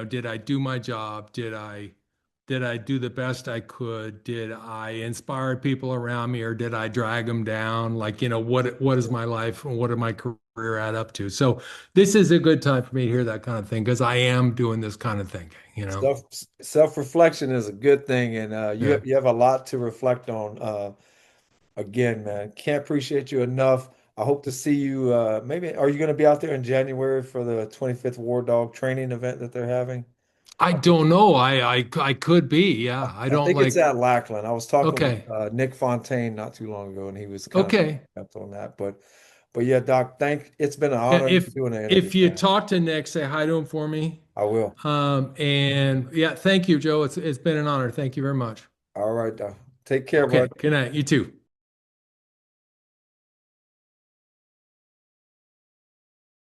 Did I do my job? Did I do the best I could? Did I inspire people around me or did I drag them down? Like, what is my life and what did my career add up to? So this is a good time for me to hear that kind of thing because I am doing this kind of thinking. self self-reflection is a good thing, and Yeah. you have a lot to reflect on. Again, man, can't appreciate you enough. I hope to see you. Maybe are you going to be out there in January for the 25th War Dog training event that they're having? I don't know. I could be. Yeah. I I don't think it's like. at Lackland. I was talking with Okay. Nick Fontaine not too long ago, and he was kind of Okay. up on that. But yeah, Doc, it's been an Yeah, honor if doing the interview, if you man. talk to Nick, say hi to him for me. I will. And yeah, thank you, Joe. It's been an honor. Thank you very much. All right, Doc. Take care, Okay. bud. Good night. You too.